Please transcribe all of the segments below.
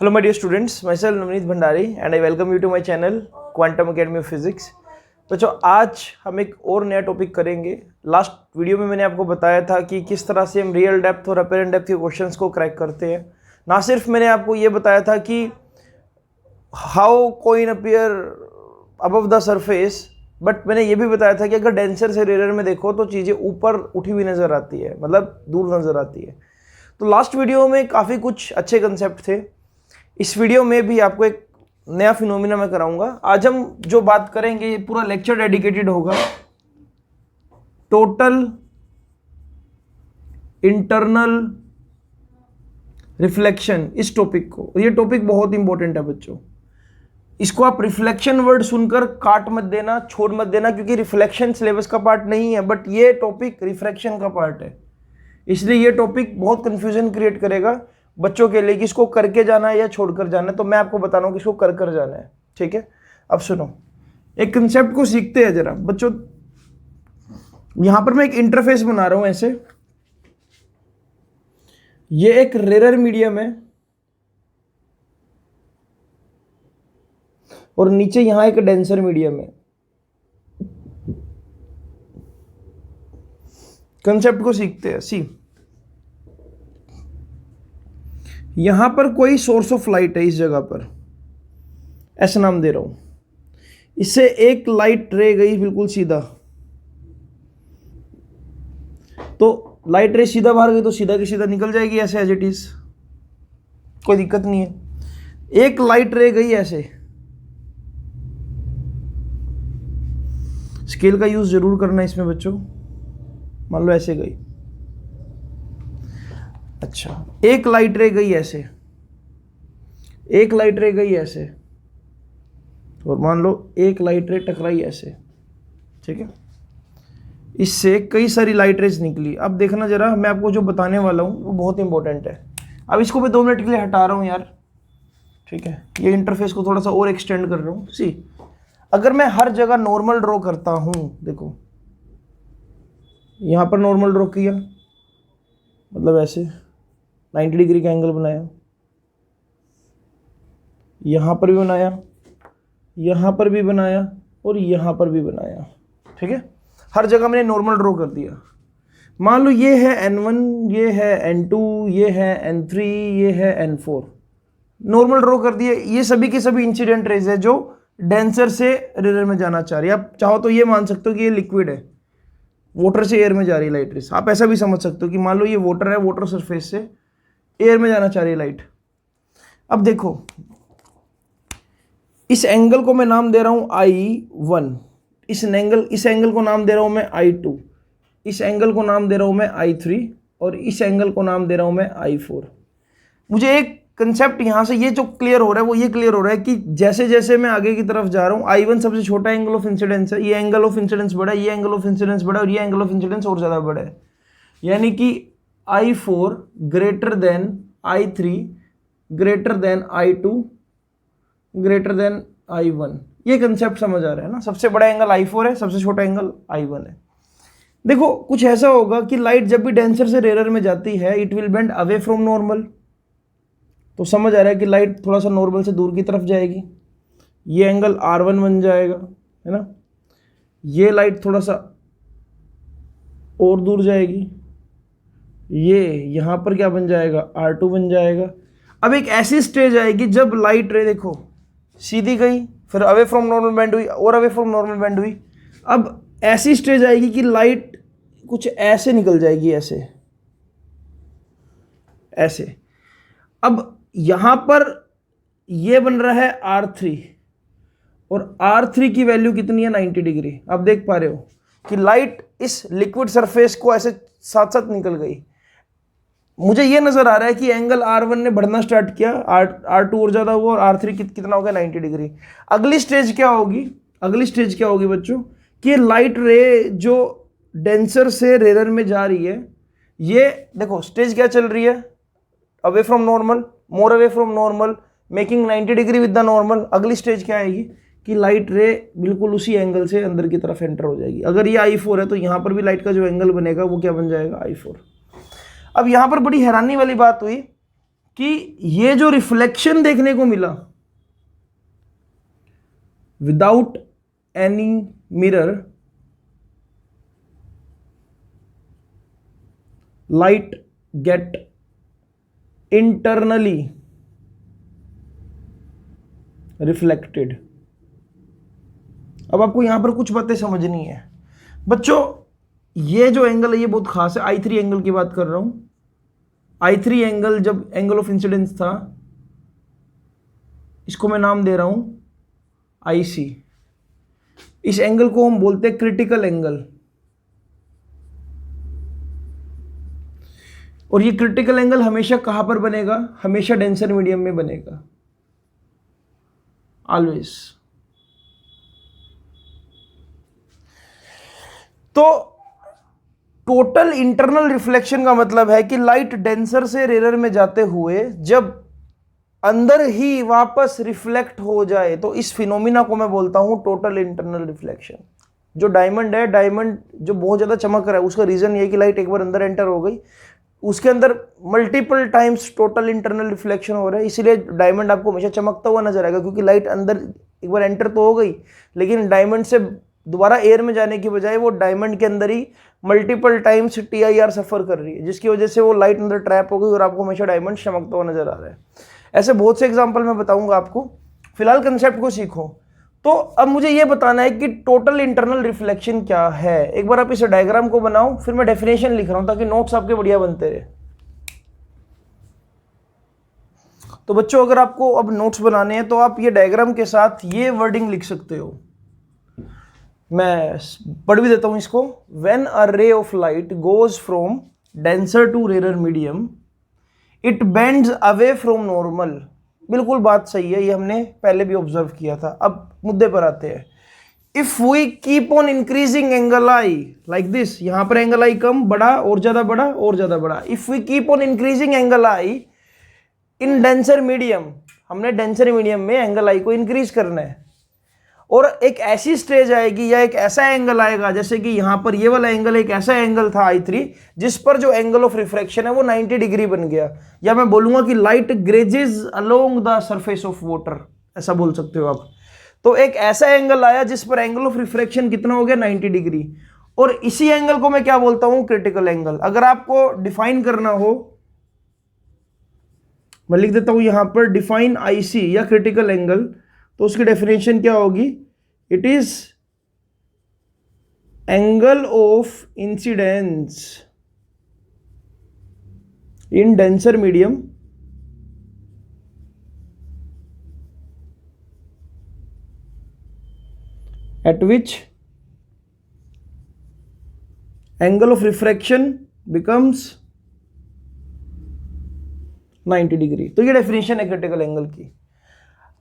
Hello my dear students, myself Navneet Bhandari and I welcome you to my channel Quantum Academy of Physics। बच्चों आज हम एक और नया टॉपिक करेंगे। लास्ट वीडियो में मैंने आपको बताया था कि किस तरह से हम रियल डेप्थ और अपेरेंट डेप्थ के क्वेश्चंस को क्रैक करते हैं। ना सिर्फ मैंने आपको ये बताया था कि how coin appear above the surface, but मैंने ये भी बताया था कि अगर डेंसर से रेयर में देखो तो चीज़ें ऊपर उठी हुई नज़र आती है, मतलब दूर नज़र आती है। तो लास्ट वीडियो में काफ़ी कुछ अच्छे कंसेप्ट थे। इस वीडियो में भी आपको एक नया फिनोमिना मैं कराऊंगा। आज हम जो बात करेंगे ये पूरा लेक्चर डेडिकेटेड होगा टोटल इंटरनल रिफ्लेक्शन, इस टॉपिक को। ये टॉपिक बहुत इंपॉर्टेंट है बच्चों। इसको आप रिफ्लेक्शन वर्ड सुनकर काट मत देना, छोड़ मत देना, क्योंकि रिफ्लेक्शन सिलेबस का पार्ट नहीं है, बट ये टॉपिक रिफ्रैक्शन का पार्ट है। इसलिए ये टॉपिक बहुत कंफ्यूजन क्रिएट करेगा बच्चों के लिए कि इसको करके जाना है या छोड़कर जाना है। तो मैं आपको बता रहा हूं कि इसको कर जाना है, ठीक है। अब सुनो, एक कंसेप्ट को सीखते हैं जरा बच्चों। यहां पर मैं एक इंटरफेस बना रहा हूं ऐसे। ये एक रेयर मीडियम है और नीचे यहां एक डेंसर मीडियम है। कंसेप्ट को सीखते हैं। सी, यहां पर कोई सोर्स ऑफ लाइट है, इस जगह पर ऐसा नाम दे रहा हूं। इससे एक लाइट रे गई बिल्कुल सीधा, तो लाइट रे सीधा बाहर गई तो सीधा की सीधा निकल जाएगी ऐसे एज इट इज, कोई दिक्कत नहीं है। एक लाइट रे गई ऐसे, स्केल का यूज जरूर करना इसमें बच्चों। मान लो ऐसे गई, अच्छा, एक लाइट रे गई ऐसे, एक लाइट रे गई ऐसे, और मान लो एक लाइट रे टकराई ऐसे, ठीक है। इससे कई सारी लाइट रेज निकली। अब देखना जरा, मैं आपको जो बताने वाला हूं वो बहुत इंपॉर्टेंट है। अब इसको मैं 2 मिनट के लिए हटा रहा हूं यार, ठीक है। ये इंटरफेस को थोड़ा सा और एक्सटेंड कर रहा हूं। सी, अगर मैं हर जगह नॉर्मल ड्रॉ करता हूं, देखो यहां पर नॉर्मल ड्रॉ किया, मतलब ऐसे 90 डिग्री का एंगल बनाया, यहां पर भी बनाया, यहां पर भी बनाया और यहां पर भी बनाया, ठीक है। हर जगह मैंने नॉर्मल ड्रॉ कर दिया। मान लो ये है N1, ये है N2, ये है N3, ये है N4, नॉर्मल ड्रॉ कर दिए। ये सभी के सभी इंसिडेंट रेज है जो डेंसर से रेयर में जाना चाह रही है। आप चाहो तो ये मान सकते हो कि ये लिक्विड है, वाटर से एयर में जा रही है लाइट रेज। आप ऐसा भी समझ सकते हो कि मान लो ये वाटर है, वाटर सरफेस से एयर में जाना चाह रही है लाइट। अब देखो, इस एंगल को मैं नाम दे रहा हूं I1, इस एंगल को नाम दे रहा हूं मैं I2, इस एंगल को नाम दे रहा हूं मैं I3 और इस एंगल को नाम दे रहा हूं मैं I4। मुझे एक कंसेप्ट यहां से ये जो क्लियर हो रहा है वो ये क्लियर हो रहा है कि जैसे जैसे मैं आगे की तरफ जा रहा हूं, I1 सबसे छोटा एंगल ऑफ इंसिडेंस है, ये एंगल ऑफ इंसिडेंस बड़ा है, ये एंगल ऑफ इंसिडेंस बड़ा है और ये एंगल ऑफ इंसिडेंस और ज्यादा बड़ा है। यानी कि I4 greater than I3 greater than I2 greater than I1। ये कंसेप्ट समझ आ रहा है ना। सबसे बड़ा एंगल I4 है, सबसे छोटा एंगल I1 है। देखो कुछ ऐसा होगा कि लाइट जब भी डेंसर से रेयर में जाती है it will bend away from normal. तो समझ आ रहा है कि लाइट थोड़ा सा नॉर्मल से दूर की तरफ जाएगी, ये एंगल R1 बन जाएगा, है ना। ये लाइट थोड़ा सा और दूर जाएगी, ये यहां पर क्या बन जाएगा, R2 बन जाएगा। अब एक ऐसी स्टेज आएगी जब लाइट रे देखो सीधी गई, फिर अवे फ्रॉम नॉर्मल बेंड हुई और अवे फ्रॉम नॉर्मल बेंड हुई। अब ऐसी स्टेज आएगी कि लाइट कुछ ऐसे निकल जाएगी, ऐसे ऐसे। अब यहां पर ये बन रहा है R3 और R3 की वैल्यू कितनी है, 90 डिग्री। अब देख पा रहे हो कि लाइट इस लिक्विड सरफेस को ऐसे साथ साथ निकल गई। मुझे ये नजर आ रहा है कि एंगल R1 ने बढ़ना स्टार्ट किया, R2 और ज्यादा हुआ और R3 कितना हो गया, 90 डिग्री। अगली स्टेज क्या होगी, अगली स्टेज क्या होगी बच्चों, कि लाइट रे जो डेंसर से रेयर में जा रही है, ये देखो स्टेज क्या चल रही है, away from normal, more away from normal, making 90 degree with the normal. अगली स्टेज क्या आएगी कि लाइट रे बिल्कुल उसी एंगल से अंदर की तरफ एंटर हो जाएगी। अगर ये I4 है तो यहां पर भी लाइट का जो एंगल बनेगा वो क्या बन जाएगा, I4। अब यहां पर बड़ी हैरानी वाली बात हुई कि ये जो रिफ्लेक्शन देखने को मिला without any mirror, light get internally reflected. अब आपको यहां पर कुछ बातें समझनी है बच्चों। ये जो एंगल है ये बहुत खास है, I3 एंगल की बात कर रहा हूं। I3 एंगल जब एंगल ऑफ इंसिडेंस था, इसको मैं नाम दे रहा हूं IC। इस एंगल को हम बोलते हैं क्रिटिकल एंगल, और ये क्रिटिकल एंगल हमेशा कहां पर बनेगा? हमेशा डेंसर मीडियम में बनेगा, ऑलवेज। तो टोटल इंटरनल रिफ्लेक्शन का मतलब है कि लाइट डेंसर से रेयर में जाते हुए जब अंदर ही वापस रिफ्लेक्ट हो जाए, तो इस फिनोमिना को मैं बोलता हूं टोटल इंटरनल रिफ्लेक्शन। जो डायमंड है, डायमंड जो बहुत ज्यादा चमक रहा है, उसका रीजन ये है कि लाइट एक बार अंदर एंटर हो गई, उसके अंदर multiple times total internal reflection हो रहा है, इसीलिए डायमंड आपको हमेशा चमकता हुआ नजर आएगा, क्योंकि लाइट अंदर एक बार एंटर तो हो गई, लेकिन डायमंड से दोबारा एयर में जाने की बजाय वो डायमंड के अंदर ही मल्टीपल टाइम्स TIR सफर कर रही है, जिसकी वजह से वो लाइट अंदर ट्रैप हो गई और आपको हमेशा डायमंड चमकता हुआ नजर आ रहा है। ऐसे बहुत से एग्जाम्पल मैं बताऊंगा आपको, फिलहाल कंसेप्ट को सीखो। तो अब मुझे ये बताना है कि टोटल इंटरनल रिफ्लेक्शन क्या है। एक बार आप इस डायग्राम को बनाओ, फिर मैं डेफिनेशन लिख रहा हूं ताकि नोट्स आपके बढ़िया बनते रहे। तो बच्चों अगर आपको अब नोट्स बनाने हैं तो आप ये डायग्राम के साथ ये वर्डिंग लिख सकते हो, मैं पढ़ भी देता हूं इसको। When a ray of light goes from denser to rare medium, it bends away from normal. बिल्कुल बात सही है, ये हमने पहले भी ऑब्जर्व किया था। अब मुद्दे पर आते हैं। If we keep on increasing angle I like this, यहां पर एंगल आई कम, बड़ा और ज्यादा बड़ा और ज्यादा बड़ा। If we keep on increasing angle I in denser medium, हमने डेंसर मीडियम में एंगल आई को इंक्रीज करना है, और एक ऐसी स्टेज आएगी या एक ऐसा एंगल आएगा, जैसे कि यहां पर ये वाला एंगल एक ऐसा एंगल था I3, जिस पर जो एंगल ऑफ रिफ्रैक्शन है वो 90 डिग्री बन गया, या मैं बोलूंगा कि light grazes along the surface of water, ऐसा बोल सकते हो आप। तो एक ऐसा एंगल आया जिस पर एंगल ऑफ रिफ्रैक्शन कितना हो गया? 90 डिग्री। और इसी एंगल को मैं क्या बोलता हूं? Critical angle. अगर आपको डिफाइन करना हो, मैं लिख देता हूं यहां पर डिफाइन IC या क्रिटिकल एंगल, तो उसकी डेफिनेशन क्या होगी? It is angle of incidence in denser medium at which angle of refraction becomes 90 degree. तो ये डेफिनेशन है क्रिटिकल एंगल की।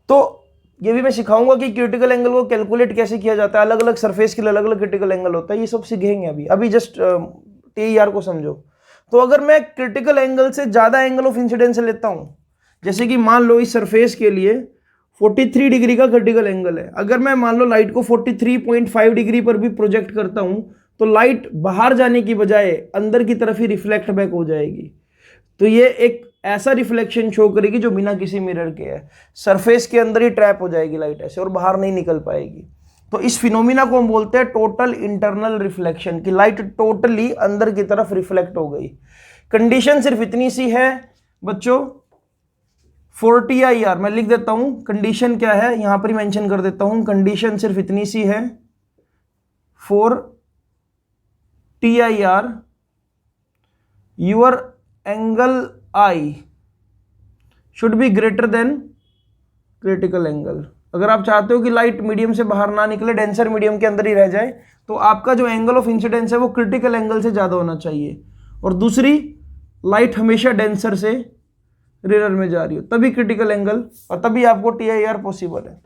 तो ये भी मैं सिखाऊंगा कि क्रिटिकल एंगल को कैलकुलेट कैसे किया जाता है, अलग अलग सरफेस के लिए अलग अलग क्रिटिकल एंगल होता है, ये सब सीखेंगे अभी जस्ट TIR को समझो। तो अगर मैं क्रिटिकल एंगल से ज्यादा एंगल ऑफ इंसिडेंस लेता हूं, जैसे कि मान लो इस सरफेस के लिए 43 डिग्री का क्रिटिकल एंगल है, अगर मैं मान लो लाइट को 43.5 डिग्री पर भी प्रोजेक्ट करता हूं, तो लाइट बाहर जाने की बजाय अंदर की तरफ ही रिफ्लेक्ट बैक हो जाएगी। तो ये एक ऐसा रिफ्लेक्शन शो करेगी जो बिना किसी मिरर के है, सरफेस के अंदर ही ट्रैप हो जाएगी लाइट ऐसे, और बाहर नहीं निकल पाएगी। तो इस फिनोमिना को हम बोलते हैं टोटल इंटरनल रिफ्लेक्शन, की लाइट टोटली अंदर की तरफ रिफ्लेक्ट हो गई। कंडीशन सिर्फ इतनी सी है बच्चों, 40IR मैं लिख देता हूं, कंडीशन क्या है यहां पर ही मेंशन कर देता हूं, कंडीशन सिर्फ इतनी सी है, 4TIR your angle I should be greater than critical angle. अगर आप चाहते हो कि लाइट मीडियम से बाहर ना निकले, डेंसर मीडियम के अंदर ही रह जाए, तो आपका जो एंगल ऑफ इंसिडेंस है वो क्रिटिकल एंगल से ज्यादा होना चाहिए। और दूसरी, लाइट हमेशा डेंसर से रेयर में जा रही हो, तभी क्रिटिकल एंगल, और तभी आपको TIR पॉसिबल है।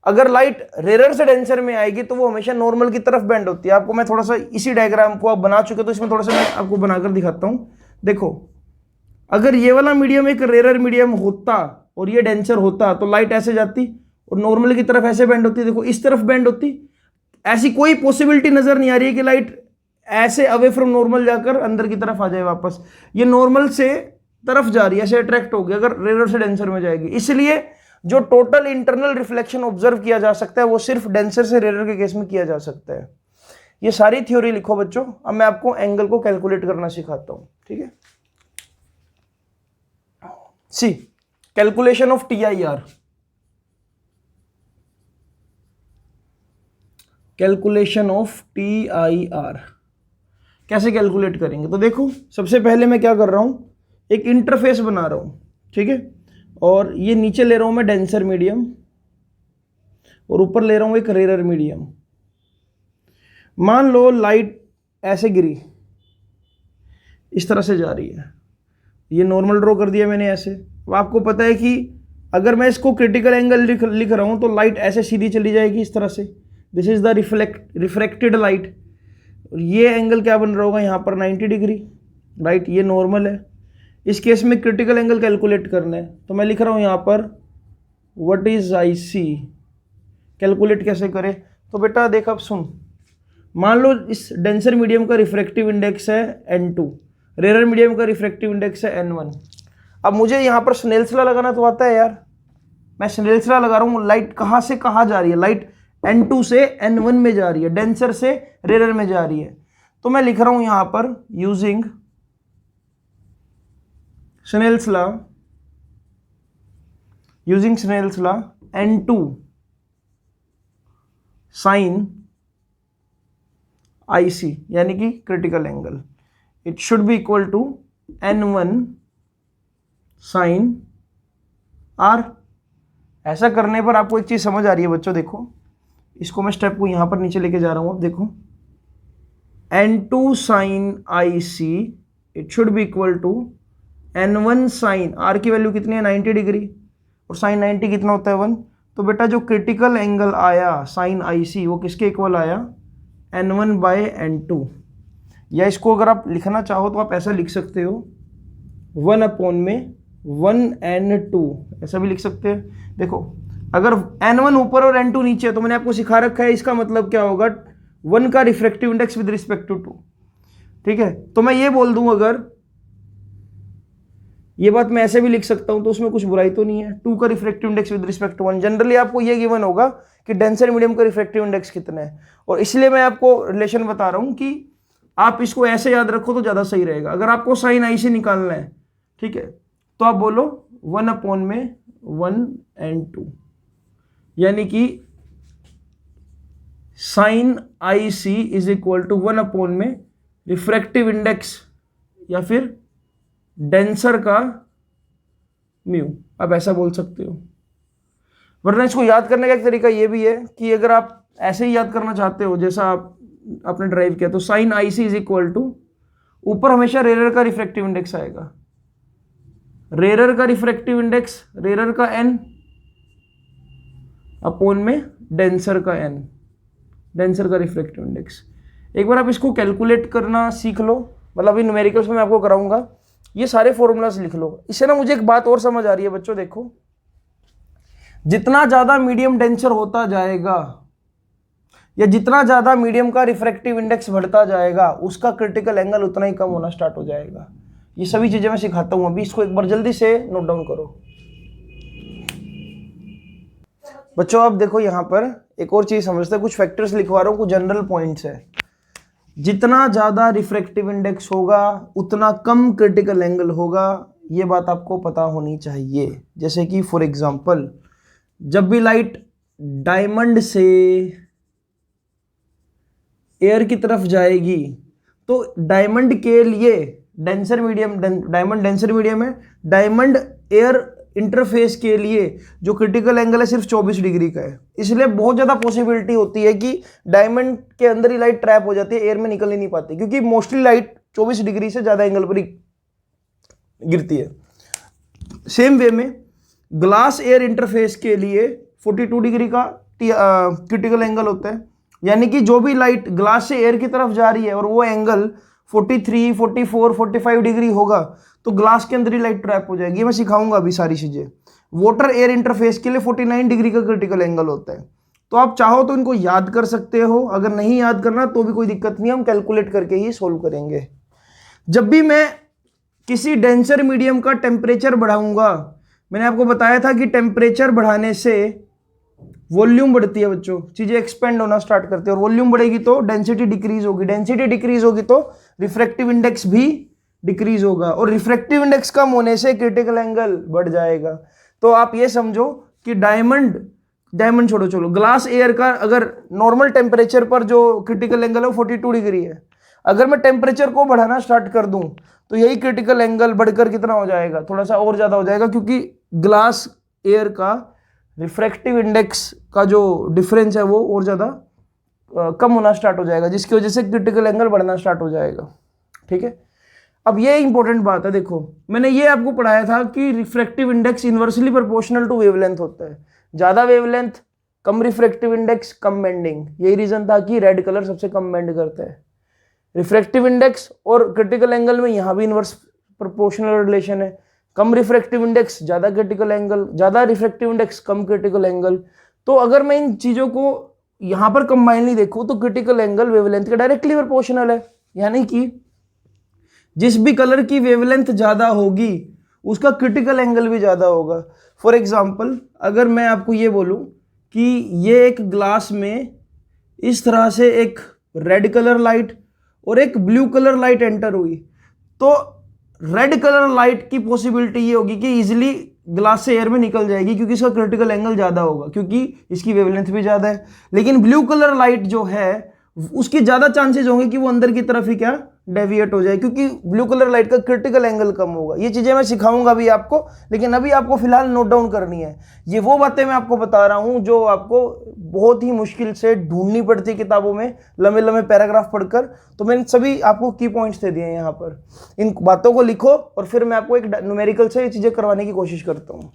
अगर लाइट रेयर से डेंसर में आएगी तो वो हमेशा नॉर्मल की तरफ बेंड होती है। आपको मैं थोड़ा सा इसी डायग्राम को आप बना चुके, तो इसमें थोड़ा सा मैं आपको बनाकर दिखाता हूं। देखो, अगर ये वाला मीडियम एक रेयर मीडियम होता और ये डेंसर होता, तो लाइट ऐसे जाती और नॉर्मल की तरफ ऐसे बेंड होती, देखो इस तरफ बेंड होती। ऐसी कोई पॉसिबिलिटी नजर नहीं आ रही है कि लाइट ऐसे अवे फ्रॉम नॉर्मल जाकर अंदर की तरफ आ जाए वापस। ये नॉर्मल से तरफ जा रही है, ऐसे अट्रैक्ट होगी अगर रेरर से डेंसर में जाएगी। इसलिए जो टोटल इंटरनल रिफ्लेक्शन ऑब्जर्व किया जा सकता है वो सिर्फ डेंसर से रेरर के केस में किया जा सकता है। ये सारी थ्योरी लिखो बच्चों। अब मैं आपको एंगल को कैलकुलेट करना सिखाता हूं, ठीक है। C calculation of TIR, calculation of TIR कैसे कैलकुलेट करेंगे? तो देखो सबसे पहले मैं क्या कर रहा हूं, एक इंटरफेस बना रहा हूं, ठीक है। और ये नीचे ले रहा हूं मैं डेंसर मीडियम और ऊपर ले रहा हूं एक रेरर मीडियम। मान लो लाइट ऐसे गिरी, इस तरह से जा रही है, ये नॉर्मल ड्रॉ कर दिया मैंने ऐसे। अब आपको पता है कि अगर मैं इसको क्रिटिकल एंगल लिख रहा हूं तो लाइट ऐसे सीधी चली जाएगी इस तरह से। This is the reflected light. ये एंगल क्या बन रहा होगा यहाँ पर 90 डिग्री, राइट। ये नॉर्मल है। इस केस में क्रिटिकल एंगल कैलकुलेट करना है तो मैं लिख रहा हूँ यहाँ पर व्हाट इज IC। कैलकुलेट कैसे करें? तो बेटा देख अब सुन, मान लो इस डेंसर मीडियम का रिफ्रैक्टिव इंडेक्स है N2, रेरर मीडियम का रिफ्रैक्टिव इंडेक्स है N1। अब मुझे यहाँ पर स्नेल्स लॉ लगाना तो आता है यार, मैं स्नेल्स लॉ लगा रहा हूँ। लाइट कहाँ से कहाँ जा रही है? लाइट N2 से N1 में जा रही है, डेंसर से रेरर में जा रही है। तो मैं लिख रहा हूं यहां पर using Snell's law N2 sine IC यानी कि critical angle, it should be equal to N1 sine R। ऐसा करने पर आपको एक चीज समझ आ रही है बच्चों, देखो इसको मैं स्टेप को यहां पर नीचे लेके जा रहा हूं। अब देखो N2 sine IC it should be equal to N1 sine R की वैल्यू कितनी है 90 डिग्री, और साइन 90 कितना होता है 1। तो बेटा जो क्रिटिकल एंगल आया साइन IC वो किसके इक्वल आया N1 बाय N2। या इसको अगर आप लिखना चाहो तो आप ऐसा लिख सकते हो 1 अपॉन में 1N2, ऐसा भी लिख सकते हैं। देखो अगर N1 ऊपर और N2 नीचे है तो मैंने आपको सिखा रखा है इसका मतलब क्या होगा 1 का refractive index with respect to 2, ठीक है। तो मैं ये बोल दूं, अगर ये बात मैं ऐसे भी लिख सकता हूं तो उसमें कुछ बुराई तो नहीं है। 2 का refractive index with respect to 1, generally आपको ये गिवन होगा कि डेंसर मीडियम का रिफ्रैक्टिव इंडेक्स कितना है, और इसलिए मैं आपको रिलेशन बता रहा हूं कि आप इसको ऐसे याद रखो तो ज्यादा सही रहेगा। अगर आपको साइन IC निकालना है, ठीक है, तो आप बोलो 1 अपॉन में 1N2, यानी कि sine IC is equal to 1 upon में रिफ्रैक्टिव इंडेक्स या फिर डेंसर का म्यू, आप ऐसा बोल सकते हो। वरना इसको याद करने का एक तरीका ये भी है कि अगर आप ऐसे ही याद करना चाहते हो जैसा आपने ड्राइव किया, तो sine IC is equal to ऊपर हमेशा रेरर का रिफ्रैक्टिव इंडेक्स आएगा, रेरर का रिफ्रैक्टिव इंडेक्स रेरर का n अपॉन में डेंसर का n, डेंसर का रिफ्रैक्टिव इंडेक्स। एक बार आप इसको कैलकुलेट करना सीख लो, मतलब इन न्यूमेरिकल्स में मैं आपको कराऊंगा, ये सारे फॉर्मूलाज लिख लो। इससे ना मुझे एक बात और समझ आ रही है बच्चों, देखो जितना ज्यादा मीडियम डेंसर होता जाएगा या जितना ज्यादा मीडियम का रिफ्रैक्टिव इंडेक्स बढ़ता जाएगा उसका क्रिटिकल एंगल उतना ही कम होना स्टार्ट हो जाएगा। ये सभी चीजें मैं सिखाता हूं अभी, इसको एक बार जल्दी से नोट डाउन करो बच्चों। आप देखो यहां पर एक और चीज समझते हैं, कुछ फैक्टर्स लिखवा रहा हूं, कुछ जनरल पॉइंट्स है। जितना ज्यादा रिफ्रैक्टिव इंडेक्स होगा उतना कम क्रिटिकल एंगल होगा, ये बात आपको पता होनी चाहिए। जैसे कि फॉर एग्जांपल जब भी लाइट डायमंड से एयर की तरफ जाएगी तो डायमंड के लिए denser medium, diamond denser medium है, डायमंड एयर इंटरफेस के लिए जो क्रिटिकल एंगल है सिर्फ 24 डिग्री का है। इसलिए बहुत ज्यादा पॉसिबिलिटी होती है कि डायमंड के अंदर ही लाइट ट्रैप हो जाती है, एयर में निकल ही नहीं पाती, क्योंकि मोस्टली लाइट 24 डिग्री से ज्यादा एंगल पर ही गिरती है। सेम वे में ग्लास एयर इंटरफेस के लिए 42 डिग्री का क्रिटिकल एंगल होता है, यानी कि जो भी लाइट ग्लास से एयर की तरफ जा रही है और वो एंगल 43, 44, 45 डिग्री होगा तो ग्लास के अंदर ही लाइट ट्रैप हो जाएगी। मैं सिखाऊंगा अभी सारी चीजें। वाटर एयर इंटरफेस के लिए 49 डिग्री का क्रिटिकल एंगल होता है। तो आप चाहो तो इनको याद कर सकते हो, अगर नहीं याद करना तो भी कोई दिक्कत नहीं है, हम कैलकुलेट करके ही सोल्व करेंगे। जब भी मैं किसी डेंसर मीडियम का टेम्परेचर बढ़ाऊंगा, मैंने आपको बताया था कि टेम्परेचर बढ़ाने से वॉल्यूम बढ़ती है बच्चों, चीजें एक्सपेंड होना स्टार्ट करती है, और वॉल्यूम बढ़ेगी तो डेंसिटी डिक्रीज होगी, डेंसिटी डिक्रीज होगी तो रिफ्रैक्टिव इंडेक्स भी डिक्रीज होगा, और रिफ्रैक्टिव इंडेक्स कम होने से क्रिटिकल एंगल बढ़ जाएगा। तो आप ये समझो कि डायमंड छोड़ो, चलो ग्लास एयर का अगर नॉर्मल टेम्परेचर पर जो क्रिटिकल एंगल है वो 42 डिग्री है, अगर मैं टेम्परेचर को बढ़ाना स्टार्ट कर दूं तो यही क्रिटिकल एंगल बढ़कर कितना हो जाएगा, थोड़ा सा और ज्यादा हो जाएगा, क्योंकि ग्लास एयर का रिफ्रैक्टिव इंडेक्स का जो डिफरेंस है वो और ज्यादा कम होना स्टार्ट हो जाएगा, जिसकी वजह से क्रिटिकल एंगल बढ़ना स्टार्ट हो जाएगा। ठीक है, अब ये इंपॉर्टेंट बात है, देखो मैंने ये आपको पढ़ाया था कि refractive index inversely proportional to wavelength होता है, ज्यादा वेवलेंथ कम रिफ्रैक्टिव इंडेक्स कम बेंडिंग, यही रीजन था कि रेड कलर सबसे कम बेंड करता है। रिफ्रैक्टिव इंडेक्स और क्रिटिकल एंगल में यहां भी इनवर्स प्रोपोर्शनल रिलेशन है, कम रिफ्रैक्टिव इंडेक्स ज्यादा क्रिटिकल एंगल, ज्यादा रिफ्रैक्टिव इंडेक्स कम क्रिटिकल एंगल। तो अगर मैं इन चीजों को यहां पर कंबाइनली देखूं तो क्रिटिकल एंगल वेवलेंथ के डायरेक्टली प्रोपोर्शनल है, यानी कि जिस भी कलर की वेवलेंथ ज्यादा होगी उसका क्रिटिकल एंगल भी ज्यादा होगा। फॉर एग्जाम्पल अगर मैं आपको ये बोलूं कि ये एक ग्लास में इस तरह से एक रेड कलर लाइट और एक ब्लू कलर लाइट एंटर हुई, तो रेड कलर लाइट की पॉसिबिलिटी ये होगी कि इजीली ग्लास से एयर में निकल जाएगी, क्योंकि इसका क्रिटिकल एंगल ज्यादा होगा, क्योंकि इसकी वेवलेंथ भी ज्यादा है। लेकिन ब्लू कलर लाइट जो है उसकी ज्यादा चांसेस होंगे कि वो अंदर की तरफ ही क्या डेविएट हो जाए, क्योंकि ब्लू कलर लाइट का क्रिटिकल एंगल कम होगा। ये चीजें मैं सिखाऊंगा अभी आपको, लेकिन अभी आपको फिलहाल नोट डाउन करनी है। ये वो बातें मैं आपको बता रहा हूं जो आपको बहुत ही मुश्किल से ढूंढनी पड़ती किताबों में लंबे लंबे पैराग्राफ पढ़कर, तो मैंने सभी आपको की पॉइंट्स दे दिए हैं यहाँ पर। इन बातों को लिखो और फिर मैं आपको एक न्यूमेरिकल से ये चीजें करवाने की कोशिश करता हूँ।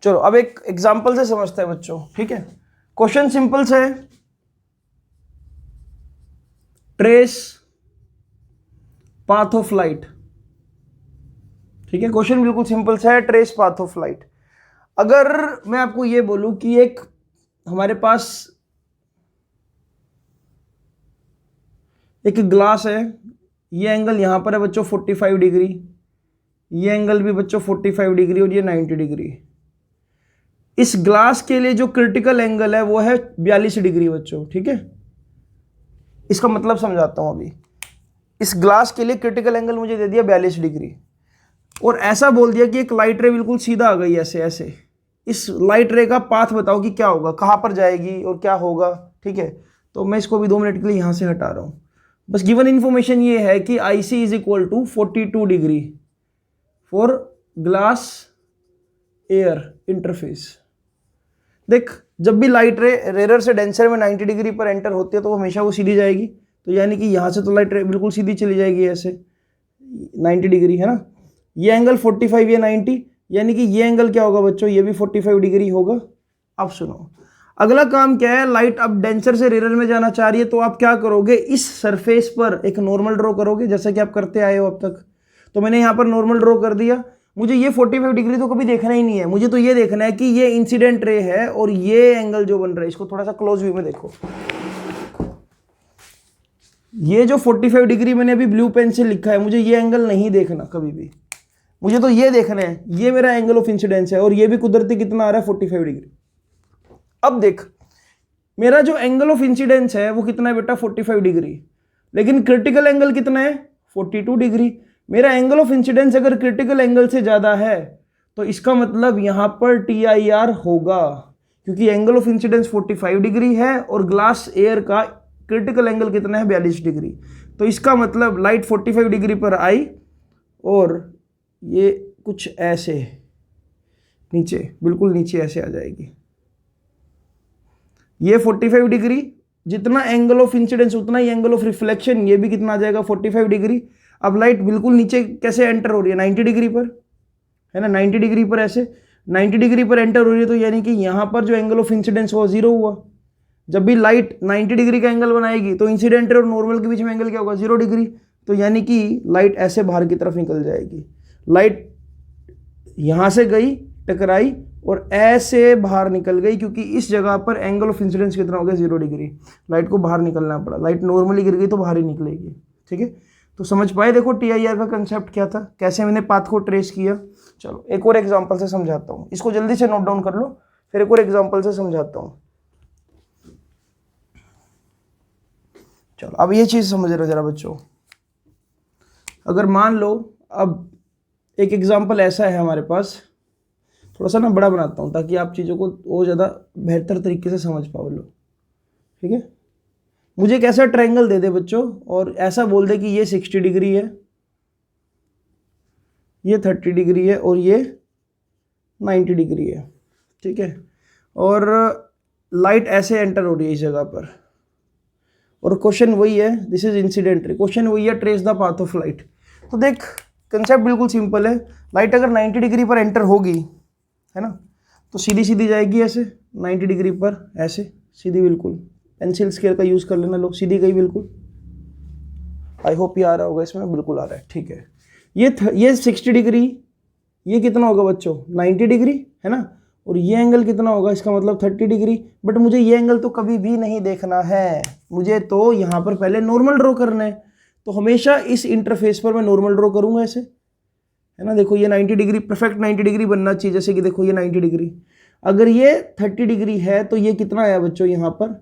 चलो अब एक एग्जाम्पल से समझते हैं बच्चों, ठीक है। क्वेश्चन सिंपल से है, ट्रेस पाथ ऑफ लाइट। ठीक है, क्वेश्चन बिल्कुल सिंपल सा है, ट्रेस पाथ ऑफ लाइट। अगर मैं आपको ये बोलूं कि एक हमारे पास एक ग्लास है, ये एंगल यहां पर है बच्चों 45 डिग्री, ये एंगल भी बच्चों 45 डिग्री और ये 90 डिग्री। इस ग्लास के लिए जो क्रिटिकल एंगल है वो है 42 डिग्री बच्चों। ठीक है, इसका मतलब समझाता हूं अभी। इस ग्लास के लिए क्रिटिकल एंगल मुझे दे दिया 42 डिग्री, और ऐसा बोल दिया कि एक लाइट रे बिल्कुल सीधा आ गई ऐसे ऐसे। इस लाइट रे का पाथ बताओ कि क्या होगा, कहां पर जाएगी और क्या होगा। ठीक है, तो मैं इसको भी 2 मिनट के लिए यहां से हटा रहा हूं। बस गिवन इंफॉर्मेशन ये है कि IC is equal to 42 degree for glass air interface. देख, जब भी लाइट रे रेयर से डेंसर में 90 डिग्री पर एंटर होती है तो हमेशा वो सीधी जाएगी, तो यानी कि यहाँ से तो लाइट रे बिल्कुल सीधी चली जाएगी ऐसे 90 डिग्री, है ना। ये एंगल 45, ये 90, यानी कि ये एंगल क्या होगा बच्चों, ये भी 45 डिग्री होगा। अब सुनो, अगला काम क्या है, लाइट अब डेंसर से रेयर में जाना चाह रही है, तो आप क्या करोगे, इस सरफेस पर एक नॉर्मल ड्रॉ करोगे जैसा कि आप करते आए हो अब तक। तो मैंने यहाँ पर नॉर्मल ड्रॉ कर दिया। मुझे ये 45 डिग्री तो कभी देखना ही नहीं है, मुझे तो ये देखना है कि ये इंसिडेंट रे है और ये एंगल जो बन रहा है, इसको थोड़ा सा क्लोज व्यू में देखो। ये जो 45 डिग्री मैंने अभी ब्लू पेन से लिखा है, मुझे ये एंगल नहीं देखना कभी भी, मुझे तो ये देखना है, ये मेरा एंगल ऑफ इंसिडेंस है, और ये भी कुदरती कितना आ रहा है 45 डिग्री। अब देख, मेरा जो एंगल ऑफ इंसिडेंस है वो कितना है बेटा 45 डिग्री, लेकिन क्रिटिकल एंगल कितना है 42 डिग्री। मेरा एंगल ऑफ इंसिडेंस अगर क्रिटिकल एंगल से ज्यादा है तो इसका मतलब यहां पर TIR होगा, क्योंकि एंगल ऑफ इंसिडेंस 45 डिग्री है और ग्लास एयर का क्रिटिकल एंगल कितना है 42 डिग्री। तो इसका मतलब लाइट 45 डिग्री पर आई और ये कुछ ऐसे नीचे, बिल्कुल नीचे ऐसे आ जाएगी। ये 45 डिग्री, जितना एंगल ऑफ इंसिडेंस उतना ही एंगल ऑफ रिफ्लेक्शन, ये भी कितना आ जाएगा 45 डिग्री। अब लाइट बिल्कुल नीचे कैसे एंटर हो रही है 90 डिग्री पर, है ना, 90 डिग्री पर ऐसे 90 डिग्री पर एंटर हो रही है, तो यानी कि यहां पर जो एंगल ऑफ इंसिडेंस हुआ 0 हुआ। जब भी लाइट 90 डिग्री का एंगल बनाएगी तो इंसिडेंट और नॉर्मल के बीच में एंगल क्या होगा 0 डिग्री, तो यानी कि लाइट ऐसे बाहर की तरफ निकल जाएगी। लाइट यहां से गई, टकराई और ऐसे बाहर निकल गई, क्योंकि इस जगह पर एंगल ऑफ इंसिडेंस कितना हो गया 0 डिग्री। लाइट को बाहर निकलना पड़ा, लाइट नॉर्मली गिर गई तो बाहर ही निकलेगी। ठीक है, तो समझ पाए देखो TIR का कंसेप्ट क्या था, कैसे मैंने पाथ को ट्रेस किया। चलो एक और एग्जांपल से समझाता हूँ, इसको जल्दी से नोट डाउन कर लो, फिर एक और एग्जांपल से समझाता हूँ। चलो अब ये चीज समझ रहे जरा बच्चों, अगर मान लो अब एक एग्जांपल ऐसा है हमारे पास, थोड़ा सा ना बड़ा बनाता हूँ ताकि आप चीज़ों को और ज़्यादा बेहतर तरीके से समझ पाओ लो, ठीक है। मुझे एक ऐसा ट्रायंगल दे दे बच्चों और ऐसा बोल दे कि ये 60 डिग्री है, ये 30 डिग्री है और ये 90 डिग्री है, ठीक है। और लाइट ऐसे एंटर हो रही है इस जगह पर, और क्वेश्चन वही है, this is incident ray, question वही है, trace the path of light. तो देख कंसेप्ट बिल्कुल सिंपल है, लाइट अगर 90 डिग्री पर एंटर होगी, है ना, तो सीधी सीधी जाएगी ऐसे 90 डिग्री पर, ऐसे सीधी, बिल्कुल पेंसिल स्केल का यूज़ कर लेना लोग, सीधी गई बिल्कुल। आई होप ये आ रहा होगा, इसमें बिल्कुल आ रहा है, ठीक है। ये 60 डिग्री, ये कितना होगा बच्चों 90 डिग्री, है ना, और ये एंगल कितना होगा, इसका मतलब 30 डिग्री। बट मुझे ये एंगल तो कभी भी नहीं देखना है, मुझे तो यहाँ पर पहले नॉर्मल ड्रॉ करना है। तो हमेशा इस इंटरफेस पर मैं नॉर्मल ड्रॉ करूँगा ऐसे, है ना। देखो ये 90 डिग्री, परफेक्ट 90 डिग्री बनना चाहिए, जैसे कि देखो ये 90 डिग्री, अगर ये 30 डिग्री है तो ये कितना आया बच्चों, यहाँ पर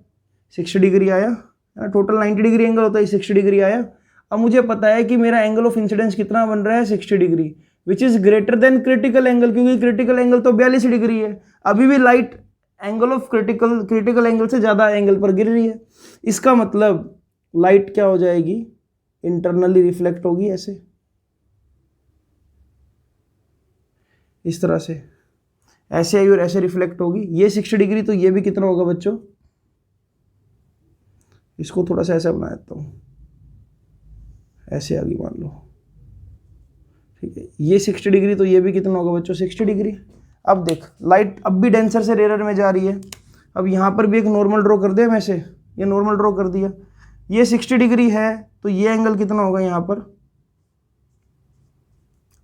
60 डिग्री आया, है ना। टोटल 90 डिग्री एंगल होता है, 60 डिग्री आया। अब मुझे पता है कि मेरा एंगल ऑफ इंसिडेंस कितना बन रहा है, 60 degree, which is greater than critical angle, क्योंकि क्रिटिकल एंगल तो 42 डिग्री है। अभी भी light angle of critical angle से ज़्यादा एंगल पर गिर रही है। इसका मतलब लाइट क्या हो जाएगी, इंटरनली रिफ्लेक्ट होगी ऐसे, इस तरह से, ऐसे आई और ऐसे रिफ्लेक्ट होगी। ये 60 डिग्री, तो ये भी कितना होगा बच्चों, इसको थोड़ा सा ऐसा बना देता हूँ, ऐसे आगे मान लो, ठीक है। ये 60 डिग्री, तो ये भी कितना होगा बच्चों 60 डिग्री। अब देख लाइट अब भी डेंसर से रेयर में जा रही है, अब यहाँ पर भी एक नॉर्मल ड्रॉ कर दे वैसे, ये नॉर्मल ड्रॉ कर दिया, ये 60 डिग्री है, तो ये एंगल कितना होगा यहाँ पर,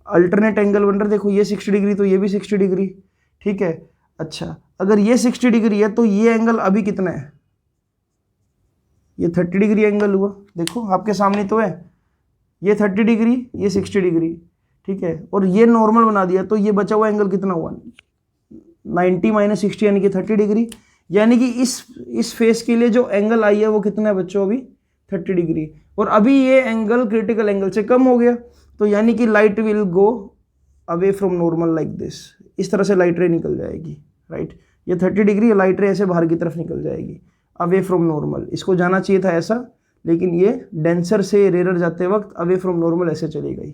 अल्टरनेट एंगल बन रहा है, देखो ये 60 डिग्री, तो ये भी 60 डिग्री, ठीक है। अच्छा अगर ये 60 डिग्री है तो ये एंगल अभी कितना है, ये 30 डिग्री एंगल हुआ, देखो आपके सामने तो है, ये 30 डिग्री, ये 60 डिग्री, ठीक है। और ये नॉर्मल बना दिया, तो ये बचा हुआ एंगल कितना हुआ, 90 माइनस 60 यानी कि 30 डिग्री। यानी कि इस फेस के लिए जो एंगल आई है वो कितना है बच्चों, अभी 30 डिग्री। और अभी ये एंगल क्रिटिकल एंगल से कम हो गया, तो यानी कि light will go away from normal like this, इस तरह से लाइट रे निकल जाएगी, राइट। ये 30 डिग्री, लाइट रे ऐसे बाहर की तरफ निकल जाएगी, अवे फ्रॉम नॉर्मल। इसको जाना चाहिए था ऐसा, लेकिन ये डेंसर से रेयर जाते वक्त अवे फ्रॉम नॉर्मल ऐसे चली गई।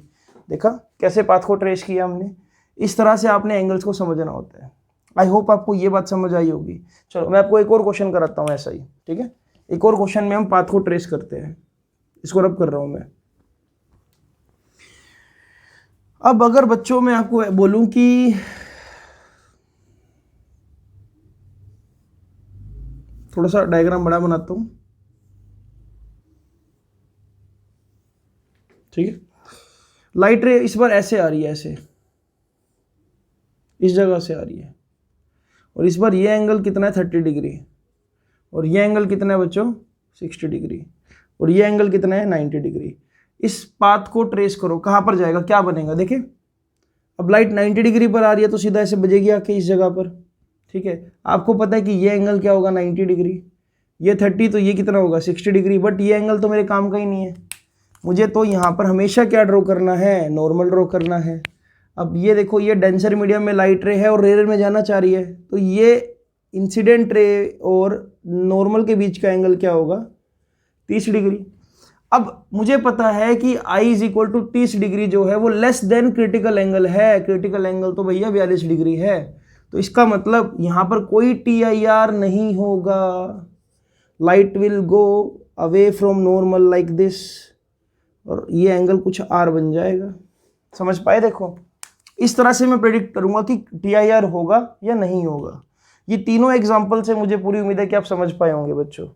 देखा कैसे पाथ को ट्रेस किया हमने, इस तरह से आपने एंगल्स को समझना होता है। आई होप आपको ये बात समझ आई होगी। चलो मैं आपको एक और क्वेश्चन कराता हूँ ऐसा ही, ठीक है। एक और क्वेश्चन में हम पाथ को ट्रेस करते हैं, इसको रब कर रहा हूँ मैं। अब अगर बच्चों मैं आपको बोलूं कि थोड़ा सा डायग्राम बड़ा बनाता हूं, ठीक है। लाइट रे इस बार ऐसे आ रही है, ऐसे इस जगह से आ रही है, और इस बार ये एंगल कितना है 30 डिग्री, और ये एंगल कितना है बच्चों 60 डिग्री, और ये एंगल कितना है 90 डिग्री। इस पाथ को ट्रेस करो, कहाँ पर जाएगा, क्या बनेगा। देखिए अब लाइट 90 डिग्री पर आ रही है, तो सीधा ऐसे बजेगी आके इस जगह पर, ठीक है। आपको पता है कि ये एंगल क्या होगा 90 डिग्री, ये 30, तो ये कितना होगा 60 डिग्री। बट ये एंगल तो मेरे काम का ही नहीं है, मुझे तो यहाँ पर हमेशा क्या ड्रॉ करना है, नॉर्मल ड्रॉ करना है। अब ये देखो ये डेंसर मीडियम में लाइट रे है और रेयर में जाना चाह रही है, तो ये इंसिडेंट रे और नॉर्मल के बीच का एंगल क्या होगा 30 डिग्री। अब मुझे पता है कि I is equal to 30 degree जो है वो लेस देन क्रिटिकल एंगल है, क्रिटिकल एंगल तो भैया 42 डिग्री है। तो इसका मतलब यहाँ पर कोई TIR नहीं होगा, light will go away from normal like this, और ये एंगल कुछ R बन जाएगा। समझ पाए, देखो इस तरह से मैं प्रेडिक्ट करूंगा कि TIR होगा या नहीं होगा। ये तीनों एग्जाम्पल से मुझे पूरी उम्मीद है कि आप समझ पाए होंगे बच्चों,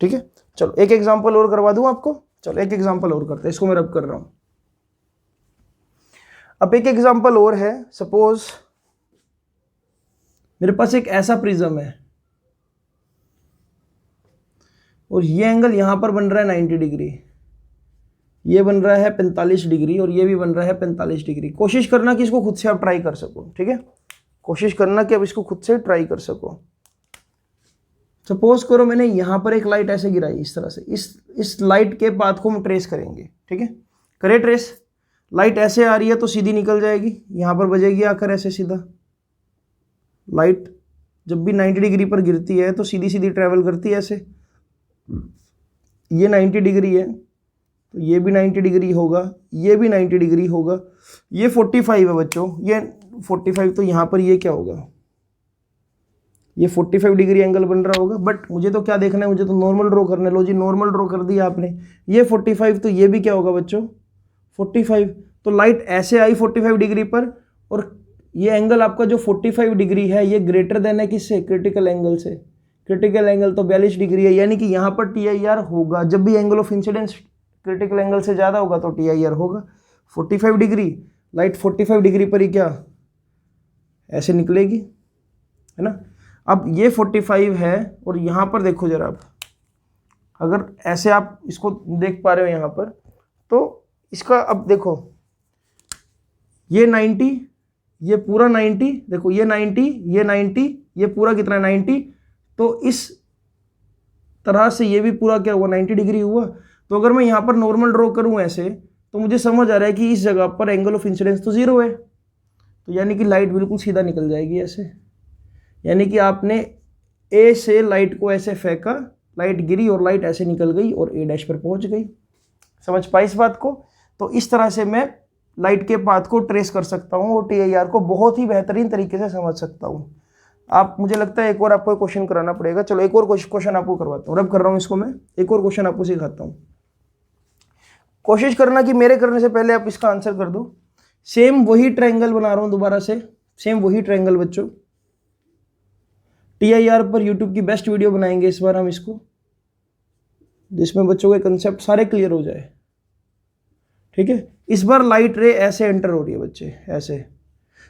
ठीक है। चलो एक एग्जाम्पल और करवा दूं आपको, चलो एक एग्जाम्पल और करते हैं, इसको मैं रब कर रहा हूं। अब एक एग्जाम्पल और है, सपोज मेरे पास एक ऐसा प्रिज्म है और ये एंगल यहां पर बन रहा है 90 डिग्री, ये बन रहा है 45 डिग्री और ये भी बन रहा है 45 डिग्री। कोशिश करना कि इसको खुद से आप ट्राई कर सको, ठीक है, कोशिश करना कि आप इसको खुद से ट्राई कर सको। सपोज करो मैंने यहाँ पर एक लाइट ऐसे गिराई इस तरह से, इस लाइट के पाथ को हम ट्रेस करेंगे, ठीक है, करे ट्रेस। लाइट ऐसे आ रही है तो सीधी निकल जाएगी, यहाँ पर बजेगी आकर ऐसे सीधा। लाइट जब भी 90 डिग्री पर गिरती है तो सीधी सीधी ट्रैवल करती है ऐसे। ये 90 डिग्री है तो ये भी 90 डिग्री होगा, ये भी 90 डिग्री होगा, ये 45 है बच्चों, ये 45, तो यहाँ पर ये क्या होगा, ये 45 डिग्री एंगल बन रहा होगा। बट मुझे तो क्या देखना है, मुझे तो नॉर्मल ड्रॉ करना है। लो जी, नॉर्मल ड्रॉ कर दिया आपने, ये 45, तो ये भी क्या होगा बच्चों 45। तो लाइट ऐसे आई 45 डिग्री पर, और ये एंगल आपका जो 45 डिग्री है ये ग्रेटर देन है किससे, क्रिटिकल एंगल से। क्रिटिकल एंगल तो 42 डिग्री है, यानी कि यहाँ पर TIR होगा। जब भी angle of incidence critical angle से ज़्यादा होगा तो TIR होगा 45 डिग्री। लाइट 45 डिग्री पर ही क्या ऐसे निकलेगी, है ना। अब ये 45 है और यहाँ पर देखो जरा आप, अगर ऐसे आप इसको देख पा रहे हो यहाँ पर, तो इसका अब देखो ये 90, ये पूरा 90, देखो ये 90, ये 90, ये पूरा कितना 90, तो इस तरह से ये भी पूरा क्या हुआ 90 डिग्री हुआ। तो अगर मैं यहाँ पर नॉर्मल ड्रॉ करूँ ऐसे, तो मुझे समझ आ रहा है कि इस जगह पर एंगल ऑफ इंसिडेंस तो 0 है, तो यानी कि लाइट बिल्कुल सीधा निकल जाएगी ऐसे। यानी कि आपने ए से लाइट को ऐसे फेंका, लाइट गिरी और लाइट ऐसे निकल गई और A' पर पहुंच गई। समझ पाई इस बात को। तो इस तरह से मैं लाइट के पाथ को ट्रेस कर सकता हूं और TIR को बहुत ही बेहतरीन तरीके से समझ सकता हूं। आप, मुझे लगता है एक और आपको क्वेश्चन कराना पड़ेगा। चलो एक और क्वेश्चन आपको करवाता हूँ, रब कर रहा हूँ इसको मैं, एक और क्वेश्चन आपको सिखाता हूँ। कोशिश करना कि मेरे करने से पहले आप इसका आंसर कर दो। सेम वही ट्रायंगल बना रहा हूँ दोबारा से, सेम वही ट्रायंगल बच्चों। TIR पर यूट्यूब की बेस्ट वीडियो बनाएंगे इस बार हम इसको, जिसमें बच्चों के कंसेप्ट सारे क्लियर हो जाए, ठीक है। इस बार लाइट रे ऐसे एंटर हो रही है बच्चे, ऐसे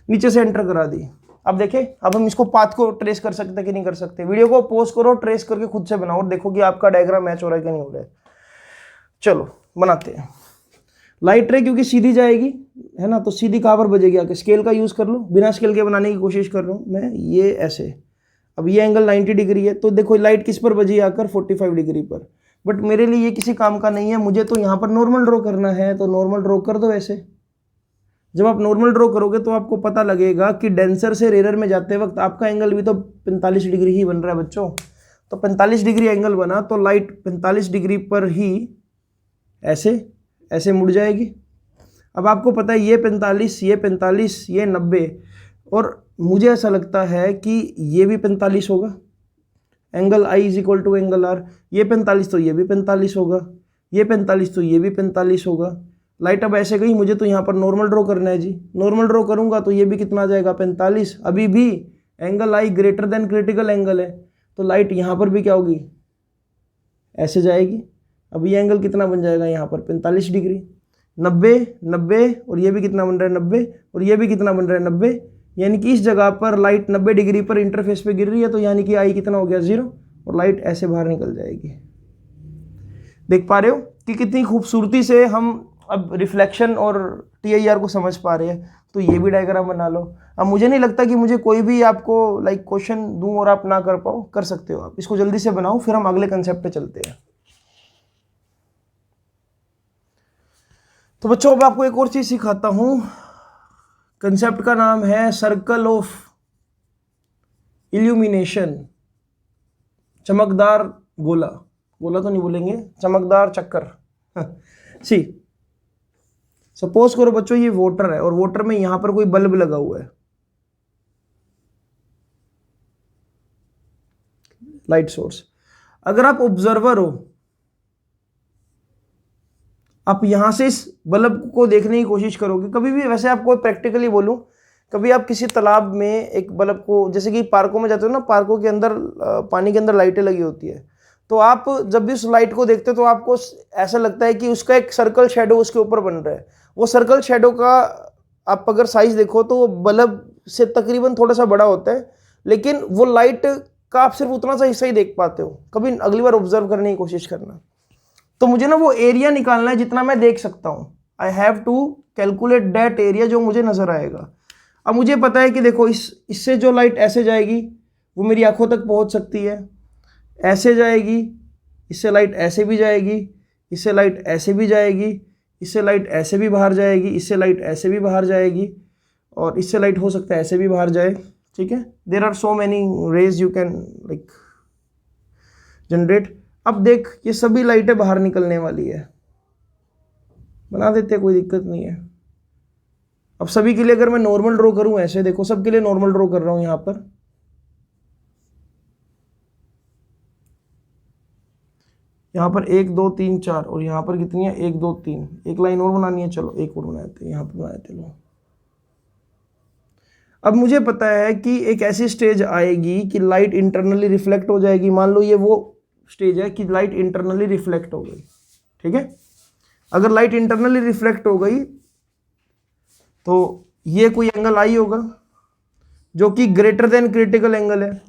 नीचे से एंटर करा दी। अब देखें, अब हम इसको पाथ को ट्रेस कर सकते हैं कि नहीं कर सकते। वीडियो को पॉज करो, ट्रेस करके खुद से बनाओ और देखो कि आपका डायग्राम मैच हो रहा है कि नहीं हो रहा है। चलो बनाते हैं। लाइट रे क्योंकि सीधी जाएगी, है ना, तो सीधी कहाँ पर बजेगी आके, स्केल का यूज़ कर लो। बिना स्केल के बनाने की कोशिश कर रहा हूँ मैं, ये ऐसे। अब ये एंगल 90 डिग्री है, तो देखो लाइट किस पर बजी आकर 45 डिग्री पर। बट मेरे लिए ये किसी काम का नहीं है, मुझे तो यहाँ पर नॉर्मल ड्रॉ करना है, तो नॉर्मल ड्रॉ कर दो ऐसे। जब आप नॉर्मल ड्रॉ करोगे तो आपको पता लगेगा कि डेंसर से रेयर में जाते वक्त आपका एंगल भी तो 45 डिग्री ही बन रहा है बच्चों। तो 45 डिग्री एंगल बना तो लाइट 45 डिग्री पर ही ऐसे ऐसे मुड़ जाएगी। अब आपको पता है ये 45, ये 45, ये 90, और मुझे ऐसा लगता है कि ये भी 45 होगा। Angle I is equal to angle R। ये 45 तो ये भी 45 होगा, ये 45 तो ये भी 45 होगा। लाइट अब ऐसे गई, मुझे तो यहाँ पर नॉर्मल ड्रॉ करना है जी। नॉर्मल ड्रॉ करूँगा तो ये भी कितना आ जाएगा 45। अभी भी angle I greater than critical angle है, तो लाइट यहाँ पर भी क्या होगी, ऐसे जाएगी। अब ये एंगल कितना बन जाएगा यहाँ पर 45 डिग्री। 90, 90, और ये भी कितना बन रहा है 90, और ये भी कितना बन रहा है 90। यानी कि इस जगह पर लाइट 90 डिग्री पर इंटरफेस पे गिर रही है, तो यानी कि I कितना हो गया 0, और लाइट ऐसे बाहर निकल जाएगी। देख पा रहे हो कि कितनी खूबसूरती से हम अब रिफ्लेक्शन और TIR को समझ पा रहे हैं। तो ये भी डायग्राम बना लो। अब मुझे नहीं लगता कि मुझे कोई भी आपको क्वेश्चन दूं और आप ना कर पाओ, कर सकते हो आप। इसको जल्दी से बनाओ, फिर हम अगले कंसेप्ट पे चलते हैं। तो बच्चों अब आपको एक और चीज सिखाता हूं। कंसेप्ट का नाम है सर्कल ऑफ इल्यूमिनेशन। चमकदार गोला, गोला तो नहीं बोलेंगे, चमकदार चक्कर। सी सपोज करो बच्चों ये वाटर है और वाटर में यहां पर कोई बल्ब लगा हुआ है, लाइट सोर्स। अगर आप ऑब्जर्वर हो, आप यहां से इस बल्ब को देखने की कोशिश करोगे कभी भी। वैसे आपको प्रैक्टिकली बोलूं, कभी आप किसी तालाब में एक बल्ब को, जैसे कि पार्कों में जाते हो ना, पार्कों के अंदर पानी के अंदर लाइटें लगी होती है, तो आप जब भी उस लाइट को देखते हो तो आपको ऐसा लगता है कि उसका एक सर्कल शेडो उसके ऊपर बन रहा है। वो सर्कल शेडो का आप अगर साइज देखो तो वो बल्ब से तकरीबन थोड़ा सा बड़ा होता है, लेकिन वो लाइट का आप सिर्फ उतना सा हिस्सा ही देख पाते हो। कभी अगली बार ऑब्जर्व करने की कोशिश करना। तो मुझे ना वो एरिया निकालना है जितना मैं देख सकता हूँ। I have to calculate that area जो मुझे नजर आएगा। अब मुझे पता है कि देखो इससे जो लाइट ऐसे जाएगी वो मेरी आंखों तक पहुंच सकती है, ऐसे जाएगी, इससे लाइट ऐसे भी जाएगी, इससे लाइट ऐसे भी जाएगी, इससे लाइट ऐसे भी बाहर जाएगी, इससे लाइट ऐसे भी बाहर जाएगी, और इससे लाइट हो सकता है ऐसे भी बाहर जाए। ठीक है, there are so many rays you can like generate. अब देख ये सभी लाइटें बाहर निकलने वाली है, बना देते हैं, कोई दिक्कत नहीं है। अब सभी के लिए अगर मैं नॉर्मल ड्रॉ करूं ऐसे, देखो सबके लिए नॉर्मल ड्रॉ कर रहा हूं यहां पर। यहाँ पर 1 2 3 4 और यहाँ पर कितनी है 1 2 3, एक लाइन और बनानी है, चलो एक और बनाते हैं, यहाँ पर बनाते लो। अब मुझे पता है कि एक ऐसी स्टेज आएगी कि लाइट इंटरनली रिफ्लेक्ट हो जाएगी। मान लो ये वो स्टेज है कि लाइट इंटरनली रिफ्लेक्ट हो गई। ठीक है, अगर लाइट इंटरनली रिफ्लेक्ट हो गई तो ये कोई एंगल आई होगा जो कि ग्रेटर देन क्रिटिकल एंगल है।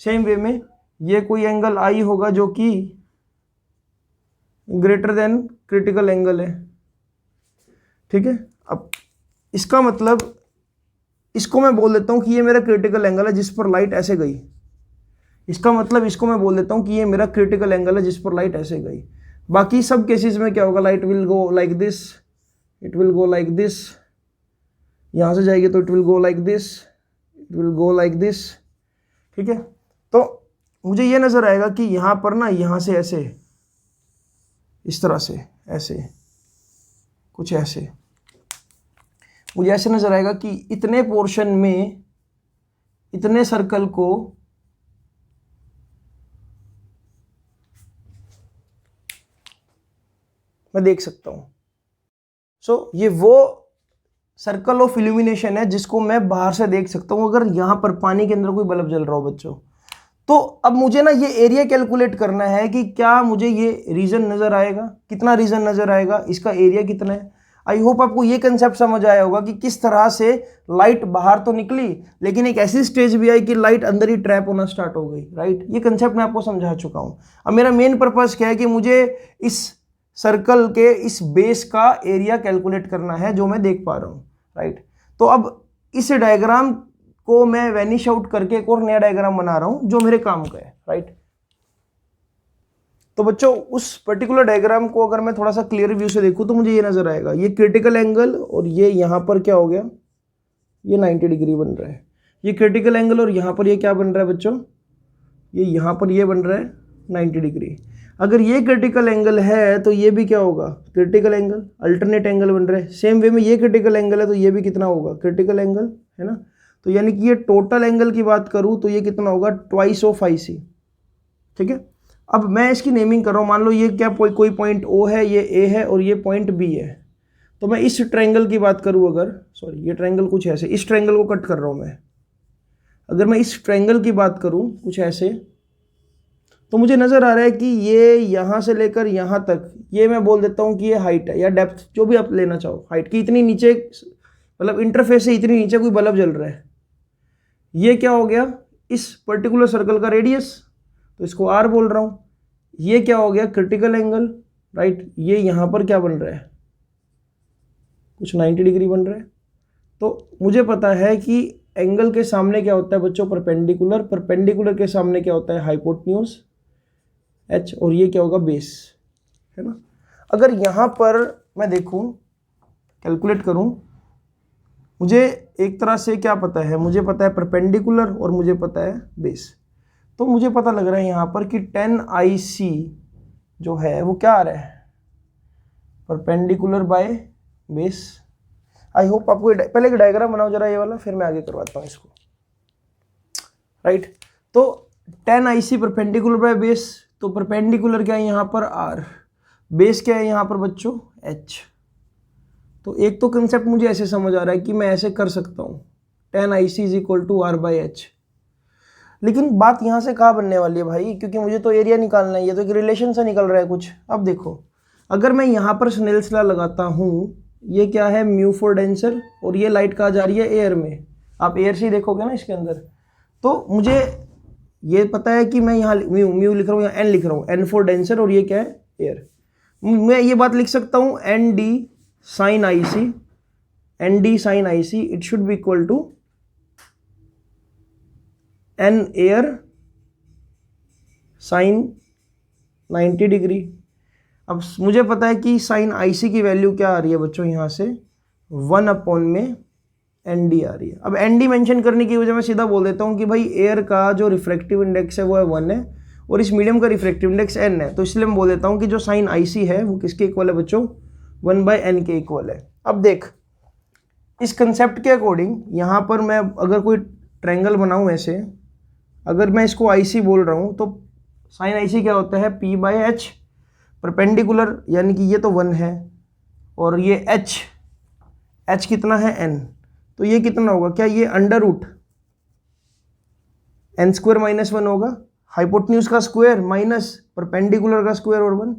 सेम वे में ये कोई एंगल आई होगा जो कि ग्रेटर देन क्रिटिकल एंगल है। ठीक है, अब इसका मतलब इसको मैं बोल देता हूं कि ये मेरा क्रिटिकल एंगल है जिस पर लाइट ऐसे गई। इसका मतलब इसको मैं बोल देता हूं कि ये मेरा क्रिटिकल एंगल है जिस पर लाइट ऐसे गई। बाकी सब केसेस में क्या होगा, light will go like this, it will go like this, यहां से जाएगी तो it will go like this, it will go like this. ठीक है, तो मुझे ये नजर आएगा कि यहां पर ना, यहां से ऐसे, इस तरह से ऐसे, कुछ ऐसे मुझे ऐसे नजर आएगा कि इतने पोर्शन में, इतने सर्कल को मैं देख सकता हूं। सो ये वो सर्कल ऑफ इल्यूमिनेशन है जिसको मैं बाहर से देख सकता हूं। अगर यहां पर पानी के अंदर कोई बल्ब जल रहा हो बच्चों, तो अब मुझे ना ये एरिया कैलकुलेट करना है कि क्या मुझे ये रीजन नजर आएगा, कितना रीजन नजर आएगा, इसका एरिया कितना है। आई होप आपको ये कंसेप्ट समझ आया होगा कि किस तरह से लाइट बाहर तो निकली लेकिन एक ऐसी स्टेज भी आई कि लाइट अंदर ही ट्रैप होना स्टार्ट हो गई। राइट, ये कंसेप्ट मैं आपको समझा चुका हूं। अब मेरा मेन पर्पस क्या है कि मुझे इस सर्कल के इस बेस का एरिया कैलकुलेट करना है जो मैं देख पा रहा हूं। राइट, तो अब इस डायग्राम को मैं वैनिश आउट करके एक और नया डायग्राम बना रहा हूं जो मेरे काम का है। राइट, तो बच्चों उस पर्टिकुलर डायग्राम को अगर मैं थोड़ा सा क्लियर व्यू से देखूं तो मुझे ये नजर आएगा, ये क्रिटिकल एंगल और ये यहां पर क्या हो गया, ये 90 डिग्री बन रहा है। ये क्रिटिकल एंगल और यहां पर ये क्या बन रहा है बच्चों, ये यहां पर ये बन रहा है 90 डिग्री। अगर ये क्रिटिकल एंगल है तो ये भी क्या होगा, क्रिटिकल एंगल, अल्टरनेट एंगल बन रहा है। सेम वे में ये क्रिटिकल एंगल है तो ये भी कितना होगा, क्रिटिकल एंगल, है ना। तो यानी कि ये टोटल एंगल की बात करूं तो ये कितना होगा, ट्वाइस ऑफ IC। ठीक है, अब मैं इसकी नेमिंग कर रहा हूं। मान लो ये क्या कोई पॉइंट O है, ये A है और ये पॉइंट B है। तो मैं इस ट्रायंगल की बात करूं, अगर सॉरी ये ट्रायंगल कुछ ऐसे, इस ट्रायंगल को कट कर रहा हूं मैं। अगर मैं इस ट्रायंगल की बात करूं कुछ ऐसे, तो मुझे नजर आ रहा है कि ये यहां से लेकर यहां तक, ये मैं बोल देता हूं कि ये हाइट है या डेप्थ, जो भी आप लेना चाहो। हाइट की इतनी नीचे, मतलब इंटरफेस से इतनी नीचे कोई बल्ब जल रहा है। ये क्या हो गया, इस पर्टिकुलर सर्कल का रेडियस, तो इसको R बोल रहा हूं। ये क्या हो गया, क्रिटिकल एंगल। राइट, ये यहां पर क्या बन रहा है, कुछ 90 डिग्री बन रहा है। तो मुझे पता है कि एंगल के सामने क्या होता है बच्चों, परपेंडिकुलर। परपेंडिकुलर के सामने क्या होता है, हाइपोटेन्यूज H, और ये क्या होगा, बेस, है ना। अगर यहां पर मैं देखूं, कैलकुलेट करूं, मुझे एक तरह से क्या पता है, मुझे पता है परपेंडिकुलर और मुझे पता है बेस। तो मुझे पता लग रहा है यहां पर कि 10 IC जो है वो क्या आ रहा है, perpendicular by base. I hope आपको पहले एक डायग्राम बनाओ जरा ये वाला, फिर मैं आगे करवाता हूं इसको। राइट, तो 10 IC परपेंडिकुलर बाय बेस, तो परपेंडिकुलर क्या है यहां पर R, बेस क्या है यहां पर बच्चों H। तो एक तो कंसेप्ट मुझे ऐसे समझ आ रहा है कि मैं ऐसे कर सकता हूं, 10 IC is equal to R/H। लेकिन बात यहां से कहाँ बनने वाली है भाई, क्योंकि मुझे तो एरिया निकालना है, ये तो एक रिलेशन से निकल रहा है कुछ। अब देखो, अगर मैं यहां पर स्नेल्स लॉ लगाता हूं, ये क्या है, म्यू फॉर डेंसर, और ये लाइट कहाँ जा रही है, एयर में। आप एयर से देखोगे ना इसके अंदर, तो मुझे ये पता है कि मैं यहाँ म्यू लिख रहा हूँ, यहाँ N लिख रहा हूँ, N फॉर डेंसर, और ये क्या है, एयर। मैं ये बात लिख सकता हूँ N D sine I C, N D sine I C it should be equal to N air sine 90 degree. अब मुझे पता है कि साइन आई सी की वैल्यू क्या आ रही है बच्चों, यहाँ से 1 अपॉन में एन डी आ रही है। अब एन डी मैंशन करने की वजह मैं सीधा बोल देता हूँ कि भाई एयर का जो रिफ्रैक्टिव इंडेक्स है वो है 1 है और इस मीडियम का रिफ्रैक्टिव इंडेक्स n है, तो इसलिए मैं बोल देता हूँ कि जो साइन आई सी है वो किसके इक्वल है बच्चों, 1/n के इक्वल है। अब देख इस कंसेप्ट के अकॉर्डिंग यहाँ पर मैं अगर कोई ट्रायंगल बनाऊँ ऐसे, अगर मैं इसको आई सी बोल रहा हूँ तो साइन आई सी क्या होता है p/h, परपेंडिकुलर यानी कि ये तो 1 है और ये h कितना है n, तो ये कितना होगा, क्या ये अंडर रूट n² - 1 होगा, हाइपोटेन्यूज का स्क्वायर माइनस परपेंडिकुलर का स्क्वायर और 1।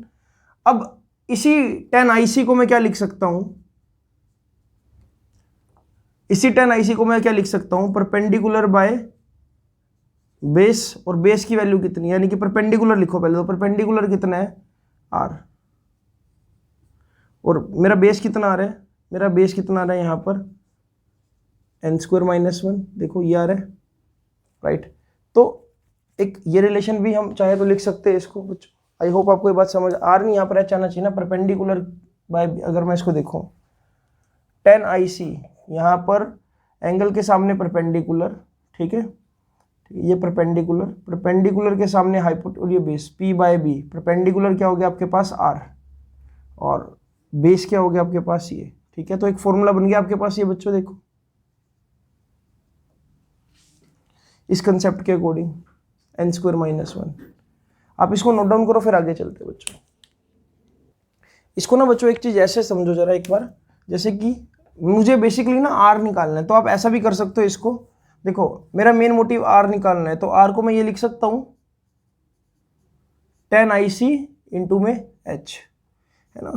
अब इसी tan IC को मैं क्या लिख सकता हूं, इसी tan IC को मैं क्या लिख सकता हूं, परपेंडिकुलर बाय बेस, और बेस की वैल्यू कितनी, यानी कि परपेंडिकुलर लिखो पहले, तो परपेंडिकुलर कितना है r, और मेरा बेस कितना आ रहा है, मेरा बेस कितना आ रहा है यहाँ पर n² - 1, देखो ये आ रहा है राइट। तो एक ये रिलेशन भी हम चाहे तो लिख सकते हैं इसको कुछ, आई होप आपको ये बात समझ आर नहीं यहाँ पर एच आना चाहिए ना, परपेंडिकुलर बाय, अगर मैं इसको देखूँ tan IC यहाँ पर एंगल के सामने परपेंडिकुलर, ठीक है, ये परपेंडिकुलर के सामने हाइपोटेन्यूज और ये बेस p/b, परपेंडिकुलर क्या हो गया आपके पास r और बेस क्या हो गया आपके पास ये, ठीक है। तो एक फॉर्मूला बन गया आपके पास ये बच्चों, देखो इस कंसेप्ट के अकॉर्डिंग n² - 1, आप इसको नोट डाउन करो फिर आगे चलते हैं बच्चों। इसको ना बच्चों एक चीज ऐसे समझो जरा एक बार, जैसे कि मुझे बेसिकली ना r निकालना है, तो आप ऐसा भी कर सकते हो इसको, देखो मेरा मेन मोटिव r निकालना है, तो r को मैं ये लिख सकता हूं tan IC इंटू में h, है ना,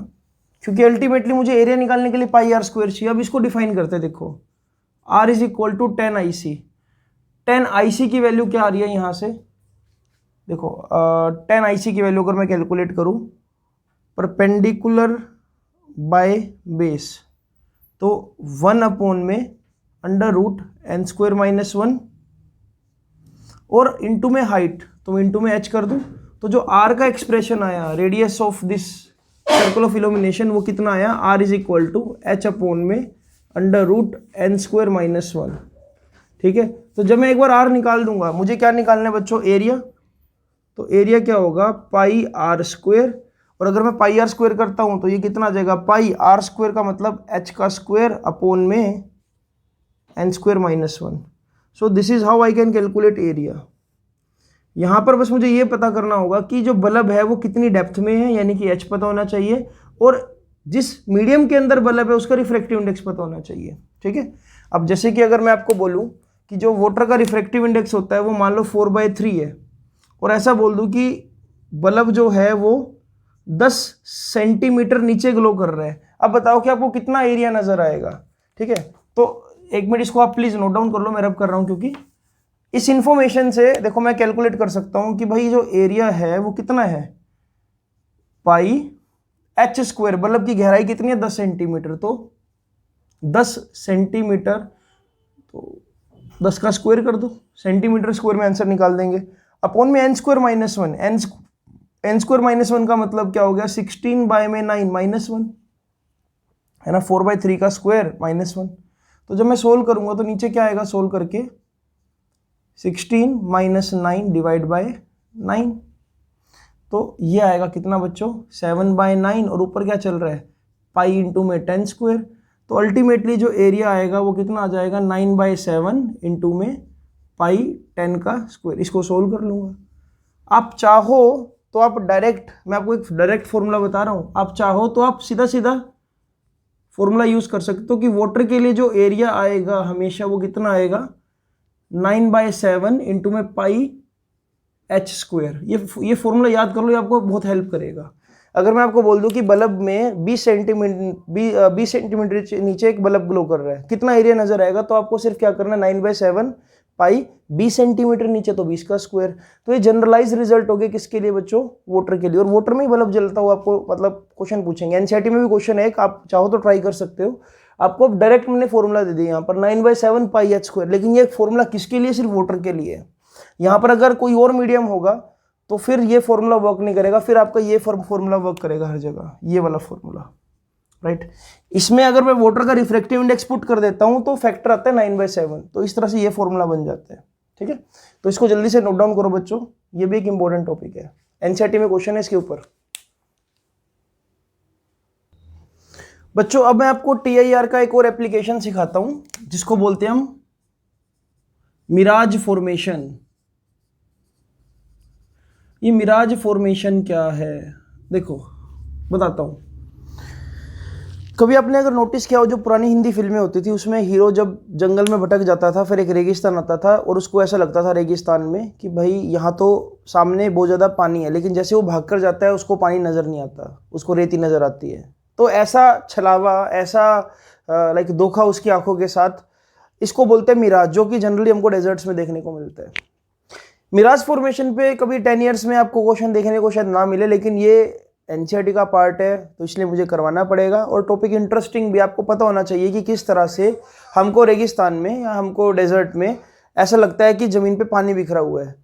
क्योंकि अल्टीमेटली मुझे एरिया निकालने के लिए πr² चाहिए। अब इसको डिफाइन करते हैं, देखो r is equal to tan IC, tan IC की वैल्यू क्या आ रही है यहाँ से, देखो tan IC की वैल्यू अगर मैं कैलकुलेट करूँ परपेंडिकुलर बाय बेस, तो 1 अपॉन में अंडर रूट n² - 1 और इंटू में हाइट, तो इंटू में h कर दूँ, तो जो r का एक्सप्रेशन आया radius of this circle of illumination वो कितना आया, r is equal to h upon में अंडर रूट n² - 1, ठीक है। तो जब मैं एक बार r निकाल दूंगा, मुझे क्या निकालना है बच्चों, एरिया, तो एरिया क्या होगा πr², और अगर मैं πr² करता हूं तो ये कितना आ जाएगा, πr² का मतलब h का स्क्वायर अपॉन में n² - 1। So this is how I can calculate area. यहाँ पर बस मुझे ये पता करना होगा कि जो बल्ब है वो कितनी डेप्थ में है, यानी कि h पता होना चाहिए, और जिस मीडियम के अंदर बल्ब है उसका रिफ्रैक्टिव इंडेक्स पता होना चाहिए, ठीक है। अब जैसे कि अगर मैं आपको बोलूँ कि जो वाटर का रिफ्रैक्टिव इंडेक्स होता है वो मान लो 4/3 है, और ऐसा बोल दूं कि बल्ब जो है वो 10 सेंटीमीटर नीचे ग्लो कर रहा है, अब बताओ कि आपको कितना एरिया नजर आएगा, ठीक है। तो एक मिनट इसको आप प्लीज नोट डाउन कर लो, मैं रब कर रहा हूं, क्योंकि इस इंफॉर्मेशन से देखो मैं कैलकुलेट कर सकता हूं कि भाई जो एरिया है वो कितना है, πh², बल्ब की गहराई कितनी है 10 सेंटीमीटर, तो 10 सेंटीमीटर, तो 10 का स्क्वायर कर दो, सेंटीमीटर स्क्वायर में आंसर निकाल देंगे, अपॉन में n² - 1, n² - 1 का मतलब क्या हो गया, 16/9 -1, है ना, 4/3 का स्क्वायर -1। तो जब मैं सोल्व करूंगा तो नीचे क्या आएगा, सोल्व करके 16 - 9 डिवाइड बाय 9, तो ये आएगा कितना बच्चों 7/9, और ऊपर क्या चल रहा है पाई इंटू में 10², तो अल्टीमेटली जो एरिया आएगा वो कितना आ जाएगा 9/7 इंटू में पाई 10 का स्क्वायर। इसको सोल्व कर लूँगा। आप चाहो तो आप डायरेक्ट, मैं आपको एक डायरेक्ट फॉर्मूला बता रहा हूँ, आप चाहो तो आप सीधा सीधा फॉर्मूला यूज़ कर सकते हो कि वाटर के लिए जो एरिया आएगा हमेशा वो कितना आएगा 9/7 इंटू में पाई h²। ये फॉर्मूला याद कर लो, ये आपको बहुत हेल्प करेगा। अगर मैं आपको बोल दूं कि बल्ब में 20 सेंटीमीटर नीचे एक बल्ब ग्लो कर रहा है, कितना एरिया नजर आएगा, तो आपको सिर्फ क्या करना है 9/7 पाई 20 सेंटीमीटर, नीचे तो 20 का स्क्वायर। तो ये जनरलाइज रिजल्ट हो गया किसके लिए बच्चों, वोटर के लिए। और वोटर में ही बल्ब जलता हुआ आपको मतलब क्वेश्चन पूछेंगे, एनसीईआरटी में भी क्वेश्चन है, आप चाहो तो ट्राई कर सकते हो। आपको अब डायरेक्ट मैंने फॉर्मूला दे दिया यहाँ पर 9/7 पाई एच स्क्वायर, लेकिन ये फॉर्मूला किसके लिए, सिर्फ वोटर के लिए है। यहाँ पर अगर कोई और मीडियम होगा तो फिर ये फॉर्मूला वर्क नहीं करेगा, फिर आपका ये फॉर्मूला वर्क करेगा हर जगह, ये वाला फॉर्मूला, राइट। इसमें अगर मैं वाटर का रिफ्रैक्टिव इंडेक्स पुट कर देता हूं तो फैक्टर आता है 9/7, तो इस तरह से ये फॉर्मूला बन जाता है, ठीक है। तो इसको जल्दी से नोट डाउन करो बच्चों, ये भी एक इंपॉर्टेंट टॉपिक है, एनसीईआरटी में क्वेश्चन है इसके ऊपर। बच्चों अब मैं आपको टीआईआर का एक और एप्लीकेशन सिखाता हूं जिसको बोलते हैं हम मिराज फॉर्मेशन। ये मिराज फॉर्मेशन क्या है, देखो बताता हूं। कभी आपने अगर नोटिस किया हो, जो पुरानी हिंदी फिल्में होती थी उसमें हीरो जब जंगल में भटक जाता था, फिर एक रेगिस्तान आता था और उसको ऐसा लगता था रेगिस्तान में कि भाई यहाँ तो सामने बहुत ज़्यादा पानी है, लेकिन जैसे वो भाग कर जाता है उसको पानी नज़र नहीं आता, उसको रेती नज़र आती है। तो ऐसा छलावा, ऐसा लाइक धोखा उसकी आंखों के साथ, इसको बोलते हैं मिराज, जो कि जनरली हमको डेजर्ट्स में देखने को मिलता है। मिराज फॉर्मेशन पे कभी 10 ईयर्स में आपको क्वेश्चन देखने को शायद ना मिले, लेकिन ये एनसीईआरटी का पार्ट है तो इसलिए मुझे करवाना पड़ेगा। और टॉपिक इंटरेस्टिंग भी, आपको पता होना चाहिए कि किस तरह से हमको रेगिस्तान में या हमको डेजर्ट में ऐसा लगता है कि ज़मीन पे पानी बिखरा हुआ है।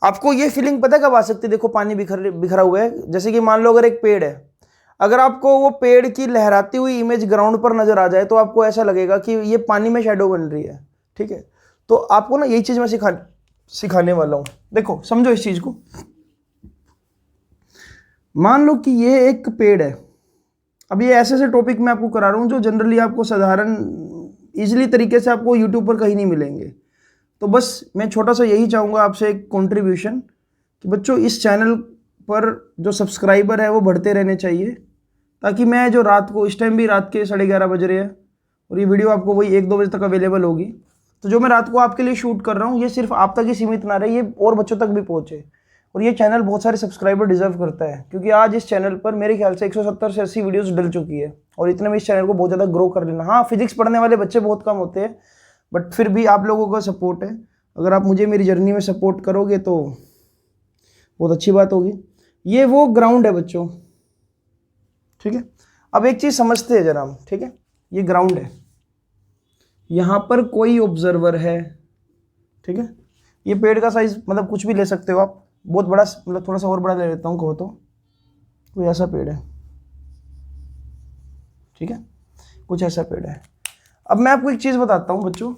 आपको ये फीलिंग पता कब आ सकती है, देखो पानी बिखरा हुआ है, जैसे कि मान लो अगर एक पेड़ है, अगर आपको वो पेड़ की लहराती हुई इमेज ग्राउंड पर नजर आ जाए तो आपको ऐसा लगेगा कि ये पानी में शेडो बन रही है, ठीक है। तो आपको ना यही चीज़ मैं सिखाने वाला हूँ। देखो समझो इस चीज़ को, मान लो कि ये एक पेड़ है। अब ये ऐसे ऐसे टॉपिक मैं आपको करा रहा हूँ जो जनरली आपको साधारण इजीली तरीके से आपको यूट्यूब पर कहीं नहीं मिलेंगे। तो बस मैं छोटा सा यही चाहूँगा आपसे एक कंट्रीब्यूशन कि बच्चों इस चैनल पर जो सब्सक्राइबर है वो बढ़ते रहने चाहिए, ताकि मैं जो रात को, इस टाइम भी रात के 11:30 बज रहे हैं और ये वीडियो आपको वही 1-2 बजे तक अवेलेबल होगी। तो जो मैं रात को आपके लिए शूट कर रहा हूँ ये सिर्फ आप तक ही सीमित ना रहे, ये और बच्चों तक भी पहुँचे। और ये चैनल बहुत सारे सब्सक्राइबर डिजर्व करता है, क्योंकि आज इस चैनल पर मेरे ख्याल से 170 से 80 वीडियोस डल चुकी है, और इतने में इस चैनल को बहुत ज़्यादा ग्रो कर लेना। हाँ, फिजिक्स पढ़ने वाले बच्चे बहुत कम होते हैं, बट फिर भी आप लोगों का सपोर्ट है, अगर आप मुझे मेरी जर्नी में सपोर्ट करोगे तो बहुत अच्छी बात होगी। ये वो ग्राउंड है बच्चों, ठीक है। अब एक चीज़ समझते हैं जरा हम, ठीक है। ये ग्राउंड है, यहाँ पर कोई ऑब्जर्वर है, ठीक है। ये पेड़ का साइज मतलब कुछ भी ले सकते हो आप, बहुत बड़ा मतलब थोड़ा सा और बड़ा ले लेता हूँ, कहो तो कोई ऐसा पेड़ है, ठीक है, कुछ ऐसा पेड़ है। अब मैं आपको एक चीज़ बताता हूँ बच्चों,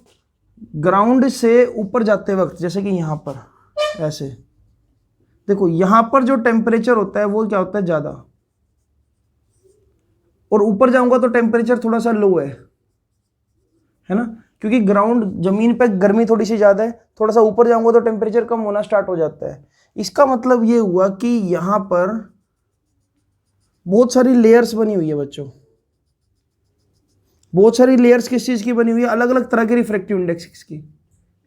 ग्राउंड से ऊपर जाते वक्त जैसे कि यहाँ पर ऐसे देखो, यहाँ पर जो टेम्परेचर होता है वो क्या होता है, ज़्यादा, और ऊपर जाऊँगा तो टेम्परेचर थोड़ा सा लो है ना, क्योंकि ग्राउंड जमीन पे गर्मी थोड़ी सी ज़्यादा है, थोड़ा सा ऊपर जाऊँगा तो टेम्परेचर कम होना स्टार्ट हो जाता है। इसका मतलब ये हुआ कि यहाँ पर बहुत सारी लेयर्स बनी हुई है बच्चों, बहुत सारी लेयर्स किस चीज़ की बनी हुई है, अलग अलग तरह के रिफ्रैक्टिव इंडेक्स की,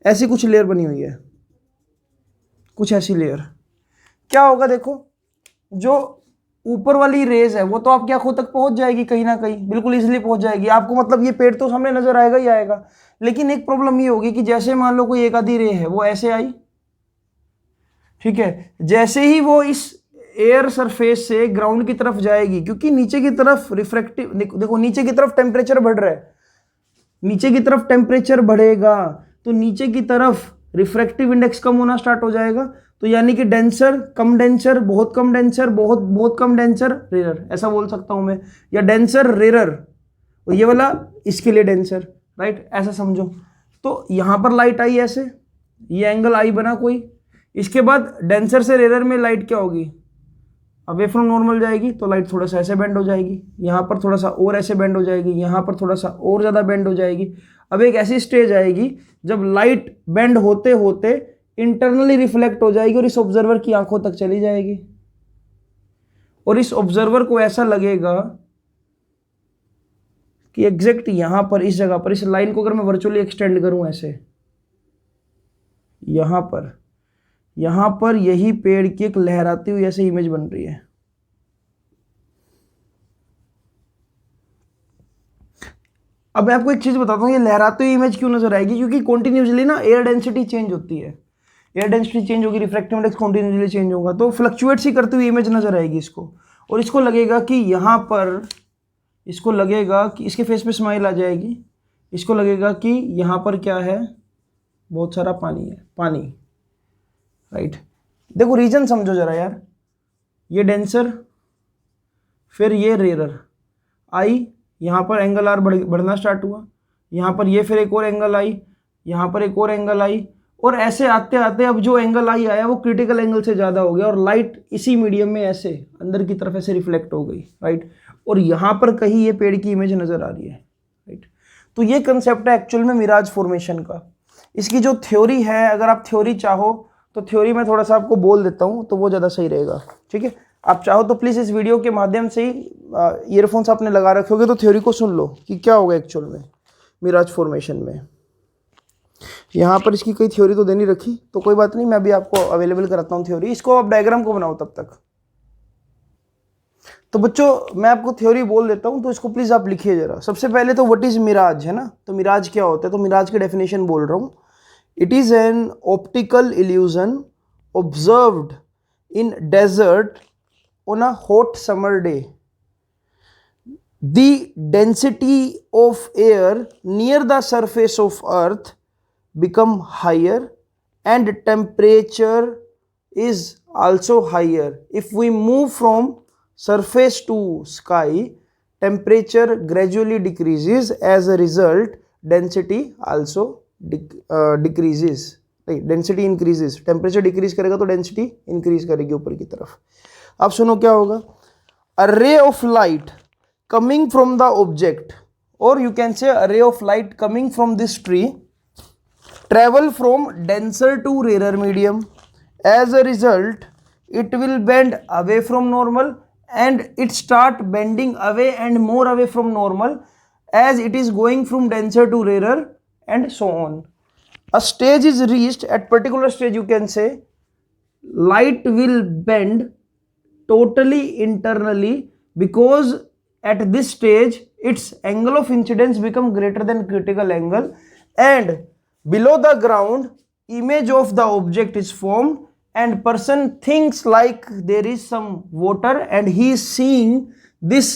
ऐसी कुछ लेयर बनी हुई है, कुछ ऐसी लेयर। क्या होगा देखो, जो ऊपर वाली रेज है वो तो आपकी आंखों तक पहुंच जाएगी कहीं ना कहीं, बिल्कुल इजीली पहुंच जाएगी आपको, मतलब ये पेड़ तो सामने नजर आएगा ही आएगा। लेकिन एक प्रॉब्लम ये होगी कि जैसे मान लो कोई एक आधी रे है वो ऐसे आई, ठीक है, जैसे ही वो इस एयर सरफेस से ग्राउंड की तरफ जाएगी, क्योंकि नीचे की तरफ रिफ्रैक्टिव, देखो नीचे की तरफ टेम्परेचर बढ़ रहा है, नीचे की तरफ टेम्परेचर बढ़ेगा तो नीचे की तरफ रिफ्रैक्टिव इंडेक्स कम होना स्टार्ट हो जाएगा। तो यानी कि डेंसर, कम डेंसर, बहुत कम डेंसर, बहुत बहुत कम डेंसर, रेरर, ऐसा बोल सकता हूं मैं, या डेंसर रेरर, और ये वाला इसके लिए डेंसर, राइट, ऐसा समझो। तो यहां पर लाइट आई ऐसे, ये एंगल आई बना कोई, इसके बाद डेंसर से रेरर में लाइट क्या होगी, अवे फ्रॉम नॉर्मल जाएगी, तो लाइट थोड़ा सा ऐसे बेंड हो जाएगी, यहाँ पर थोड़ा सा और ऐसे बेंड हो जाएगी, यहाँ पर थोड़ा सा और ज़्यादा बेंड हो जाएगी। अब एक ऐसी स्टेज आएगी जब लाइट बेंड होते होते इंटरनली रिफ्लेक्ट हो जाएगी और इस ऑब्जर्वर की आंखों तक चली जाएगी, और इस ऑब्जर्वर को ऐसा लगेगा कि एग्जैक्ट यहां पर, इस जगह पर, इस लाइन को अगर मैं वर्चुअली एक्सटेंड करूं ऐसे, यहां पर यही पेड़ की एक लहराती हुई ऐसी इमेज बन रही है। अब मैं आपको एक चीज़ बताता हूँ, ये लहराते हुए इमेज क्यों नजर आएगी, क्योंकि कॉन्टिन्यूसली ना एयर डेंसिटी चेंज होती है, एयर डेंसिटी चेंज होगी, रिफ्रैक्टिव इंडेक्स कॉन्टिन्यूसली चेंज होगा, तो फ्लक्चुएट्स ही करती हुई इमेज नजर आएगी इसको। और इसको लगेगा कि यहाँ पर, इसको लगेगा कि इसके फेस पे स्माइल आ जाएगी, इसको लगेगा कि यहाँ पर क्या है, बहुत सारा पानी है, पानी, राइट। देखो रीजन समझो जरा यार, ये डेंसर, फिर ये रेयर, आई, यहाँ पर एंगल आर बढ़ना स्टार्ट हुआ, यहाँ पर ये फिर एक और एंगल आई, यहाँ पर एक और एंगल आई, और ऐसे आते आते अब जो एंगल आई आया वो क्रिटिकल एंगल से ज़्यादा हो गया, और लाइट इसी मीडियम में ऐसे अंदर की तरफ ऐसे रिफ्लेक्ट हो गई, राइट। और यहाँ पर कहीं ये पेड़ की इमेज नज़र आ रही है, राइट। तो ये कंसेप्ट है एक्चुअल में मिराज फॉर्मेशन का। इसकी जो थ्योरी है, अगर आप थ्योरी चाहो तो थ्योरी में थोड़ा सा आपको बोल देता हूँ तो वो ज़्यादा सही रहेगा, ठीक है। आप चाहो तो प्लीज़ इस वीडियो के माध्यम से ही ईयरफोन्स आपने लगा रखे होगे तो थ्योरी को सुन लो कि क्या होगा एक्चुअल में मिराज फॉर्मेशन में। यहाँ पर इसकी कोई थ्योरी तो देनी रखी, तो कोई बात नहीं, मैं अभी आपको अवेलेबल कराता हूँ थ्योरी। इसको आप डायग्राम को बनाओ तब तक। तो बच्चों मैं आपको थ्योरी बोल देता हूँ, तो इसको प्लीज़ आप लिखिए जरा। सबसे पहले तो व्हाट इज़ मिराज, है ना। तो मिराज क्या होता है, तो मिराज की डेफिनेशन बोल रहा हूँ। It is an optical illusion observed in desert on a hot summer day. The density of air near the surface of earth become higher and temperature is also higher. If we move from surface to sky, temperature gradually decreases. As a result, density also decreases. Density increases, temperature decrease करेगा तो density increase करेगी ऊपर की तरफ। अब सुनो क्या होगा, a ray of light coming from the object, और you can say a ray of light coming from this tree travel from denser to rare medium. As a result it will bend away from normal and it start bending away and more away from normal as it is going from denser to rarer and so on. A stage is reached, at particular stage you can say light will bend totally internally because at this stage its angle of incidence become greater than critical angle and below the ground image of the object is formed and person thinks like there is some water and he is seeing this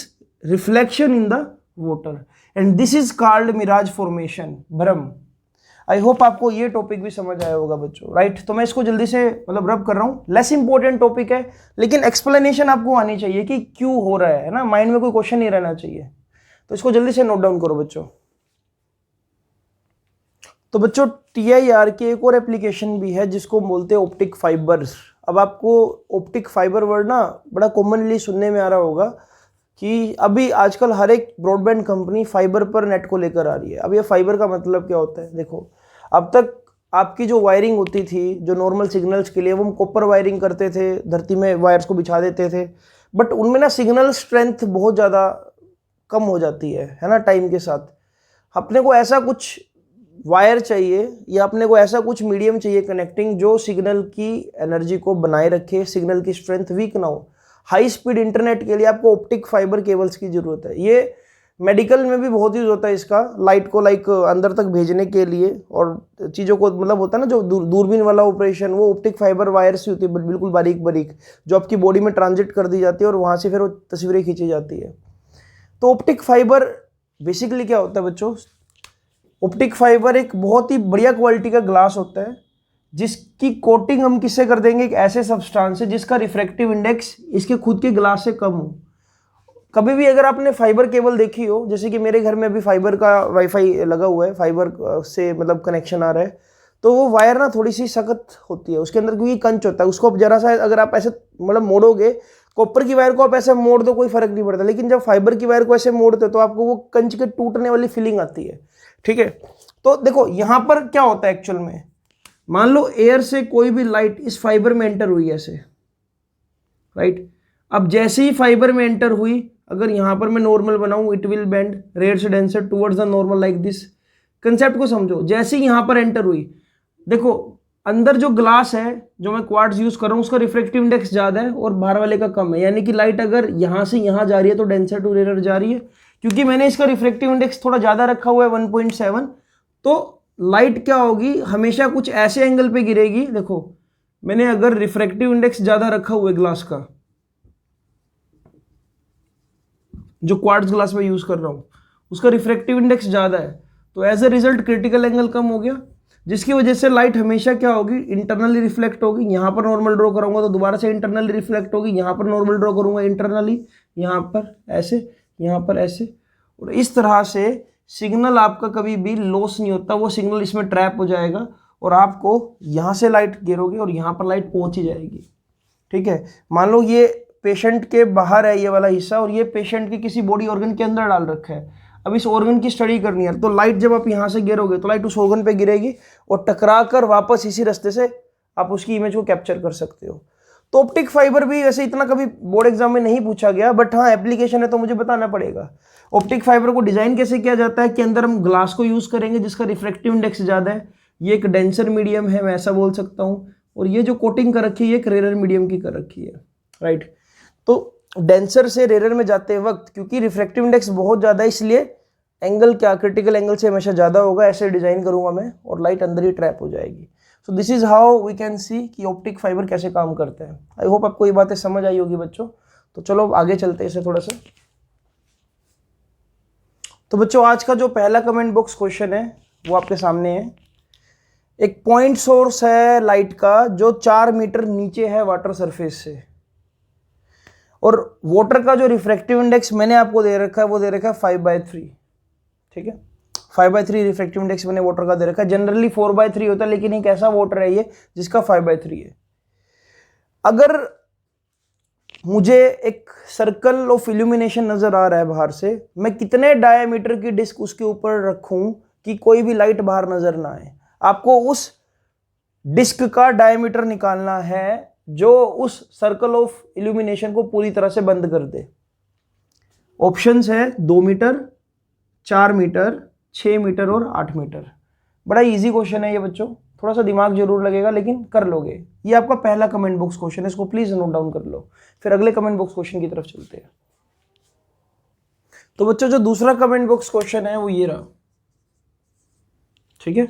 reflection in the water and this is called mirage formation, भ्रम। I hope आपको ये topic भी समझ आया होगा बच्चों, right. तो मैं इसको जल्दी से मतलब रब कर रहा हूँ, लेस इंपॉर्टेंट टॉपिक है लेकिन एक्सप्लेनेशन आपको आनी चाहिए कि क्यों हो रहा है ना, माइंड में कोई क्वेश्चन नहीं रहना चाहिए। तो इसको जल्दी से नोट डाउन करो बच्चों। तो बच्चों TIR की एक और एप्लीकेशन भी है जिसको बोलते हैं ऑप्टिक फाइबर्स। अब आपको ऑप्टिक फाइबर वर्ड ना बड़ा कॉमनली सुनने में आ रहा होगा कि अभी आजकल हर एक ब्रॉडबैंड कंपनी फाइबर पर नेट को लेकर आ रही है। अब ये फाइबर का मतलब क्या होता है, देखो अब तक आपकी जो वायरिंग होती थी, जो नॉर्मल सिग्नल्स के लिए वो हम कॉपर वायरिंग करते थे, धरती में वायर्स को बिछा देते थे, बट उनमें ना सिग्नल स्ट्रेंथ बहुत ज़्यादा कम हो जाती है ना टाइम के साथ। अपने को ऐसा कुछ वायर चाहिए या अपने को ऐसा कुछ मीडियम चाहिए कनेक्टिंग जो सिग्नल की एनर्जी को बनाए रखे, सिग्नल की स्ट्रेंथ वीक ना हो। हाई स्पीड इंटरनेट के लिए आपको ऑप्टिक फाइबर केबल्स की जरूरत है। ये मेडिकल में भी बहुत यूज होता है इसका, लाइट को अंदर तक भेजने के लिए और चीज़ों को मतलब होता है ना जो दूरबीन वाला ऑपरेशन, वो ऑप्टिक फाइबर वायर से होती है, बिल्कुल बारीक बारीक, जो आपकी बॉडी में ट्रांजिट कर दी जाती है और वहाँ से फिर वो तस्वीरें खींची जाती है। तो ऑप्टिक फाइबर बेसिकली क्या होता है बच्चों, ऑप्टिक फाइबर एक बहुत ही बढ़िया क्वालिटी का ग्लास होता है जिसकी कोटिंग हम किससे कर देंगे, एक ऐसे सब्सटेंस से जिसका रिफ्रैक्टिव इंडेक्स इसके खुद के ग्लास से कम हो। कभी भी अगर आपने फाइबर केबल देखी हो, जैसे कि मेरे घर में अभी फाइबर का वाईफाई लगा हुआ है, फाइबर से मतलब कनेक्शन आ रहा है, तो वो वायर ना थोड़ी सी सख्त होती है, उसके अंदर क्योंकि कंच होता है, उसको आप जरा सा अगर आप ऐसे मतलब मोड़ोगे, कॉपर की वायर को आप ऐसे मोड़ दो कोई फर्क नहीं पड़ता, लेकिन जब फाइबर की वायर को ऐसे मोड़ते हो तो आपको वो कंच के टूटने वाली फीलिंग आती है, ठीक है। तो देखो यहाँ पर क्या होता है एक्चुअल में, मान लो एयर से कोई भी लाइट इस फाइबर में एंटर हुई ऐसे, राइट। अब जैसे ही फाइबर में एंटर हुई, अगर यहां पर मैं नॉर्मल बनाऊं, इट विल बेंड रेयर से denser towards the normal like this. Concept को समझो, जैसे ही यहां पर एंटर हुई, देखो अंदर जो ग्लास है, जो मैं क्वार्ट्ज यूज कर रहा हूँ, उसका रिफ्रैक्टिव इंडेक्स ज्यादा है और बाहर वाले का कम है, यानी कि लाइट अगर यहां से यहां जा रही है तो डेंसर टू रेयर जा रही है। क्योंकि मैंने इसका रिफ्रैक्टिव इंडेक्स थोड़ा ज्यादा रखा हुआ है 1.7, तो लाइट क्या होगी, हमेशा कुछ ऐसे एंगल पे गिरेगी। देखो मैंने अगर रिफ्रैक्टिव इंडेक्स ज्यादा रखा हुआ है ग्लास का, जो क्वार्ट्ज ग्लास में यूज कर रहा हूं, उसका रिफ्रैक्टिव इंडेक्स ज्यादा है, तो as a result critical angle कम हो गया, जिसकी वजह से लाइट हमेशा क्या होगी, इंटरनली रिफ्लेक्ट होगी। यहां पर नॉर्मल ड्रॉ करूंगा तो दोबारा से इंटरनली रिफ्लेक्ट होगी, यहां पर नॉर्मल ड्रॉ करूंगा इंटरनली, यहां पर ऐसे, यहां पर ऐसे, और इस तरह से सिग्नल आपका कभी भी लॉस नहीं होता, वो सिग्नल इसमें ट्रैप हो जाएगा और आपको यहां से लाइट गिरोगे और यहां पर लाइट पहुंच ही जाएगी। ठीक है, मान लो ये पेशेंट के बाहर है ये वाला हिस्सा और ये पेशेंट के किसी बॉडी ऑर्गन के अंदर डाल रखा है, अब इस ऑर्गन की स्टडी करनी है, तो लाइट जब आप यहां से गिरोगे तो लाइट उस ऑर्गन पे गिरेगी और टकरा कर वापस इसी रास्ते से आप उसकी इमेज को कैप्चर कर सकते हो। तो ऑप्टिक फाइबर भी वैसे इतना कभी बोर्ड एग्जाम में नहीं पूछा गया, बट हाँ एप्लीकेशन है तो मुझे बताना पड़ेगा। ऑप्टिक फाइबर को डिजाइन कैसे किया जाता है कि अंदर हम ग्लास को यूज करेंगे जिसका रिफ्रैक्टिव इंडेक्स ज्यादा है, ये एक डेंसर मीडियम है, मैं ऐसा बोल सकता हूँ, और ये जो कोटिंग कर रखी है ये एक रेयर मीडियम की कर रखी है, राइट। तो डेंसर से रेयर में जाते वक्त क्योंकि रिफ्रैक्टिव इंडेक्स बहुत ज्यादा है, इसलिए एंगल क्या क्रिटिकल एंगल से हमेशा ज्यादा होगा, ऐसे डिजाइन करूंगा मैं और लाइट अंदर ही ट्रैप हो जाएगी। So this is how we can see कि ऑप्टिक फाइबर कैसे काम करता है। आई होप आपको ये बातें समझ आई होगी बच्चों। तो चलो आगे चलते हैं इसे थोड़ा सा। तो बच्चों आज का जो पहला कमेंट बॉक्स क्वेश्चन है वो आपके सामने है। एक पॉइंट सोर्स है लाइट का जो 4 मीटर नीचे है वाटर सरफेस से, और वाटर का जो रिफ्रैक्टिव इंडेक्स मैंने आपको दे रखा है वो दे रखा है 5/3। ठीक है, 5/3 रिफ्रैक्टिव इंडेक्स मैंने वाटर का दे रखा है। जनरली 4/3 होता है, लेकिन एक ऐसा वाटर है ये जिसका 5/3 है। अगर मुझे एक सर्कल ऑफ इल्यूमिनेशन नजर आ रहा है बाहर से, मैं कितने डायमीटर की डिस्क उसके ऊपर रखूं कि कोई भी लाइट बाहर नजर ना आए। आपको उस डिस्क का डायमीटर निकालना है जो उस सर्कल ऑफ इल्यूमिनेशन को पूरी तरह से बंद कर दे। ऑप्शंस है 2 मीटर, 4 मीटर, 6 मीटर और 8 मीटर। बड़ा इजी क्वेश्चन है ये बच्चों, थोड़ा सा दिमाग जरूर लगेगा लेकिन कर लोगे। ये आपका पहला कमेंट बॉक्स क्वेश्चन है, इसको प्लीज नोट डाउन कर लो, फिर अगले कमेंट बॉक्स क्वेश्चन की तरफ चलते हैं। तो बच्चों जो दूसरा कमेंट बॉक्स क्वेश्चन है वो ये रहा। ठीक है,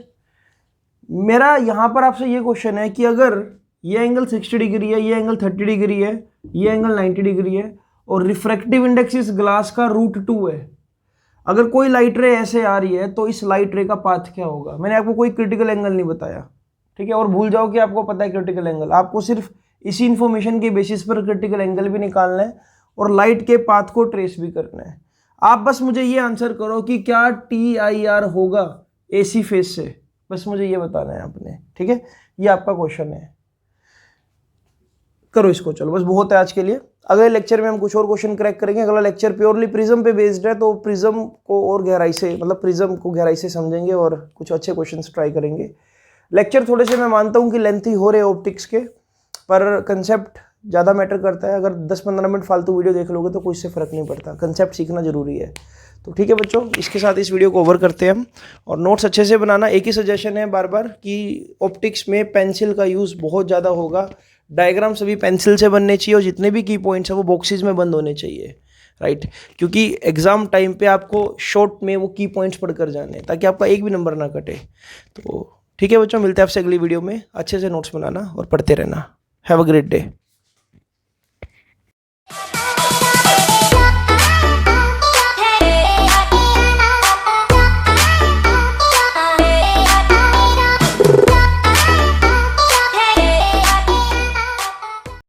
मेरा यहां पर आपसे ये क्वेश्चन है कि अगर ये एंगल 60 डिग्री है, ये एंगल 30 डिग्री है, ये एंगल 90 डिग्री है और रिफ्रैक्टिव इंडेक्स इस ग्लास का √2 है, अगर कोई लाइट रे ऐसे आ रही है तो इस लाइट रे का पाथ क्या होगा। मैंने आपको कोई क्रिटिकल एंगल नहीं बताया, ठीक है, और भूल जाओ कि आपको पता है क्रिटिकल एंगल। आपको सिर्फ इसी इंफॉर्मेशन के बेसिस पर क्रिटिकल एंगल भी निकालना है और लाइट के पाथ को ट्रेस भी करना है। आप बस मुझे ये आंसर करो कि क्या TIR होगा AC फेस से, बस मुझे ये बताना है आपने। ठीक है, ये आपका क्वेश्चन है, करो इसको। चलो बस बहुत है आज के लिए, अगले लेक्चर में हम कुछ और क्वेश्चन क्रैक करेंगे। अगला लेक्चर प्योरली प्रिज्म पे बेस्ड है, तो प्रिज्म को और गहराई से, मतलब प्रिज्म को गहराई से समझेंगे और कुछ अच्छे क्वेश्चंस ट्राई करेंगे। लेक्चर थोड़े से मैं मानता हूँ कि लेंथी हो रहे ऑप्टिक्स के, पर कंसेप्ट ज़्यादा मैटर करता है। अगर 10-15 मिनट फालतू वीडियो देख लोगे तो कोई इससे फ़र्क नहीं पड़ता, कंसेप्ट सीखना जरूरी है। तो ठीक है बच्चों, इसके साथ इस वीडियो को ओवर करते हैं हम, और नोट्स अच्छे से बनाना। एक ही सजेशन है बार बार कि ऑप्टिक्स में पेंसिल का यूज़ बहुत ज़्यादा होगा, डायग्राम सभी पेंसिल से बनने चाहिए और जितने भी की पॉइंट्स हैं वो बॉक्सेस में बंद होने चाहिए, राइट, क्योंकि एग्जाम टाइम पे आपको शॉर्ट में वो की पॉइंट्स पढ़कर जाने, ताकि आपका एक भी नंबर ना कटे। तो ठीक है बच्चों, मिलते हैं आपसे अगली वीडियो में। अच्छे से नोट्स बनाना और पढ़ते रहना। Have a great day.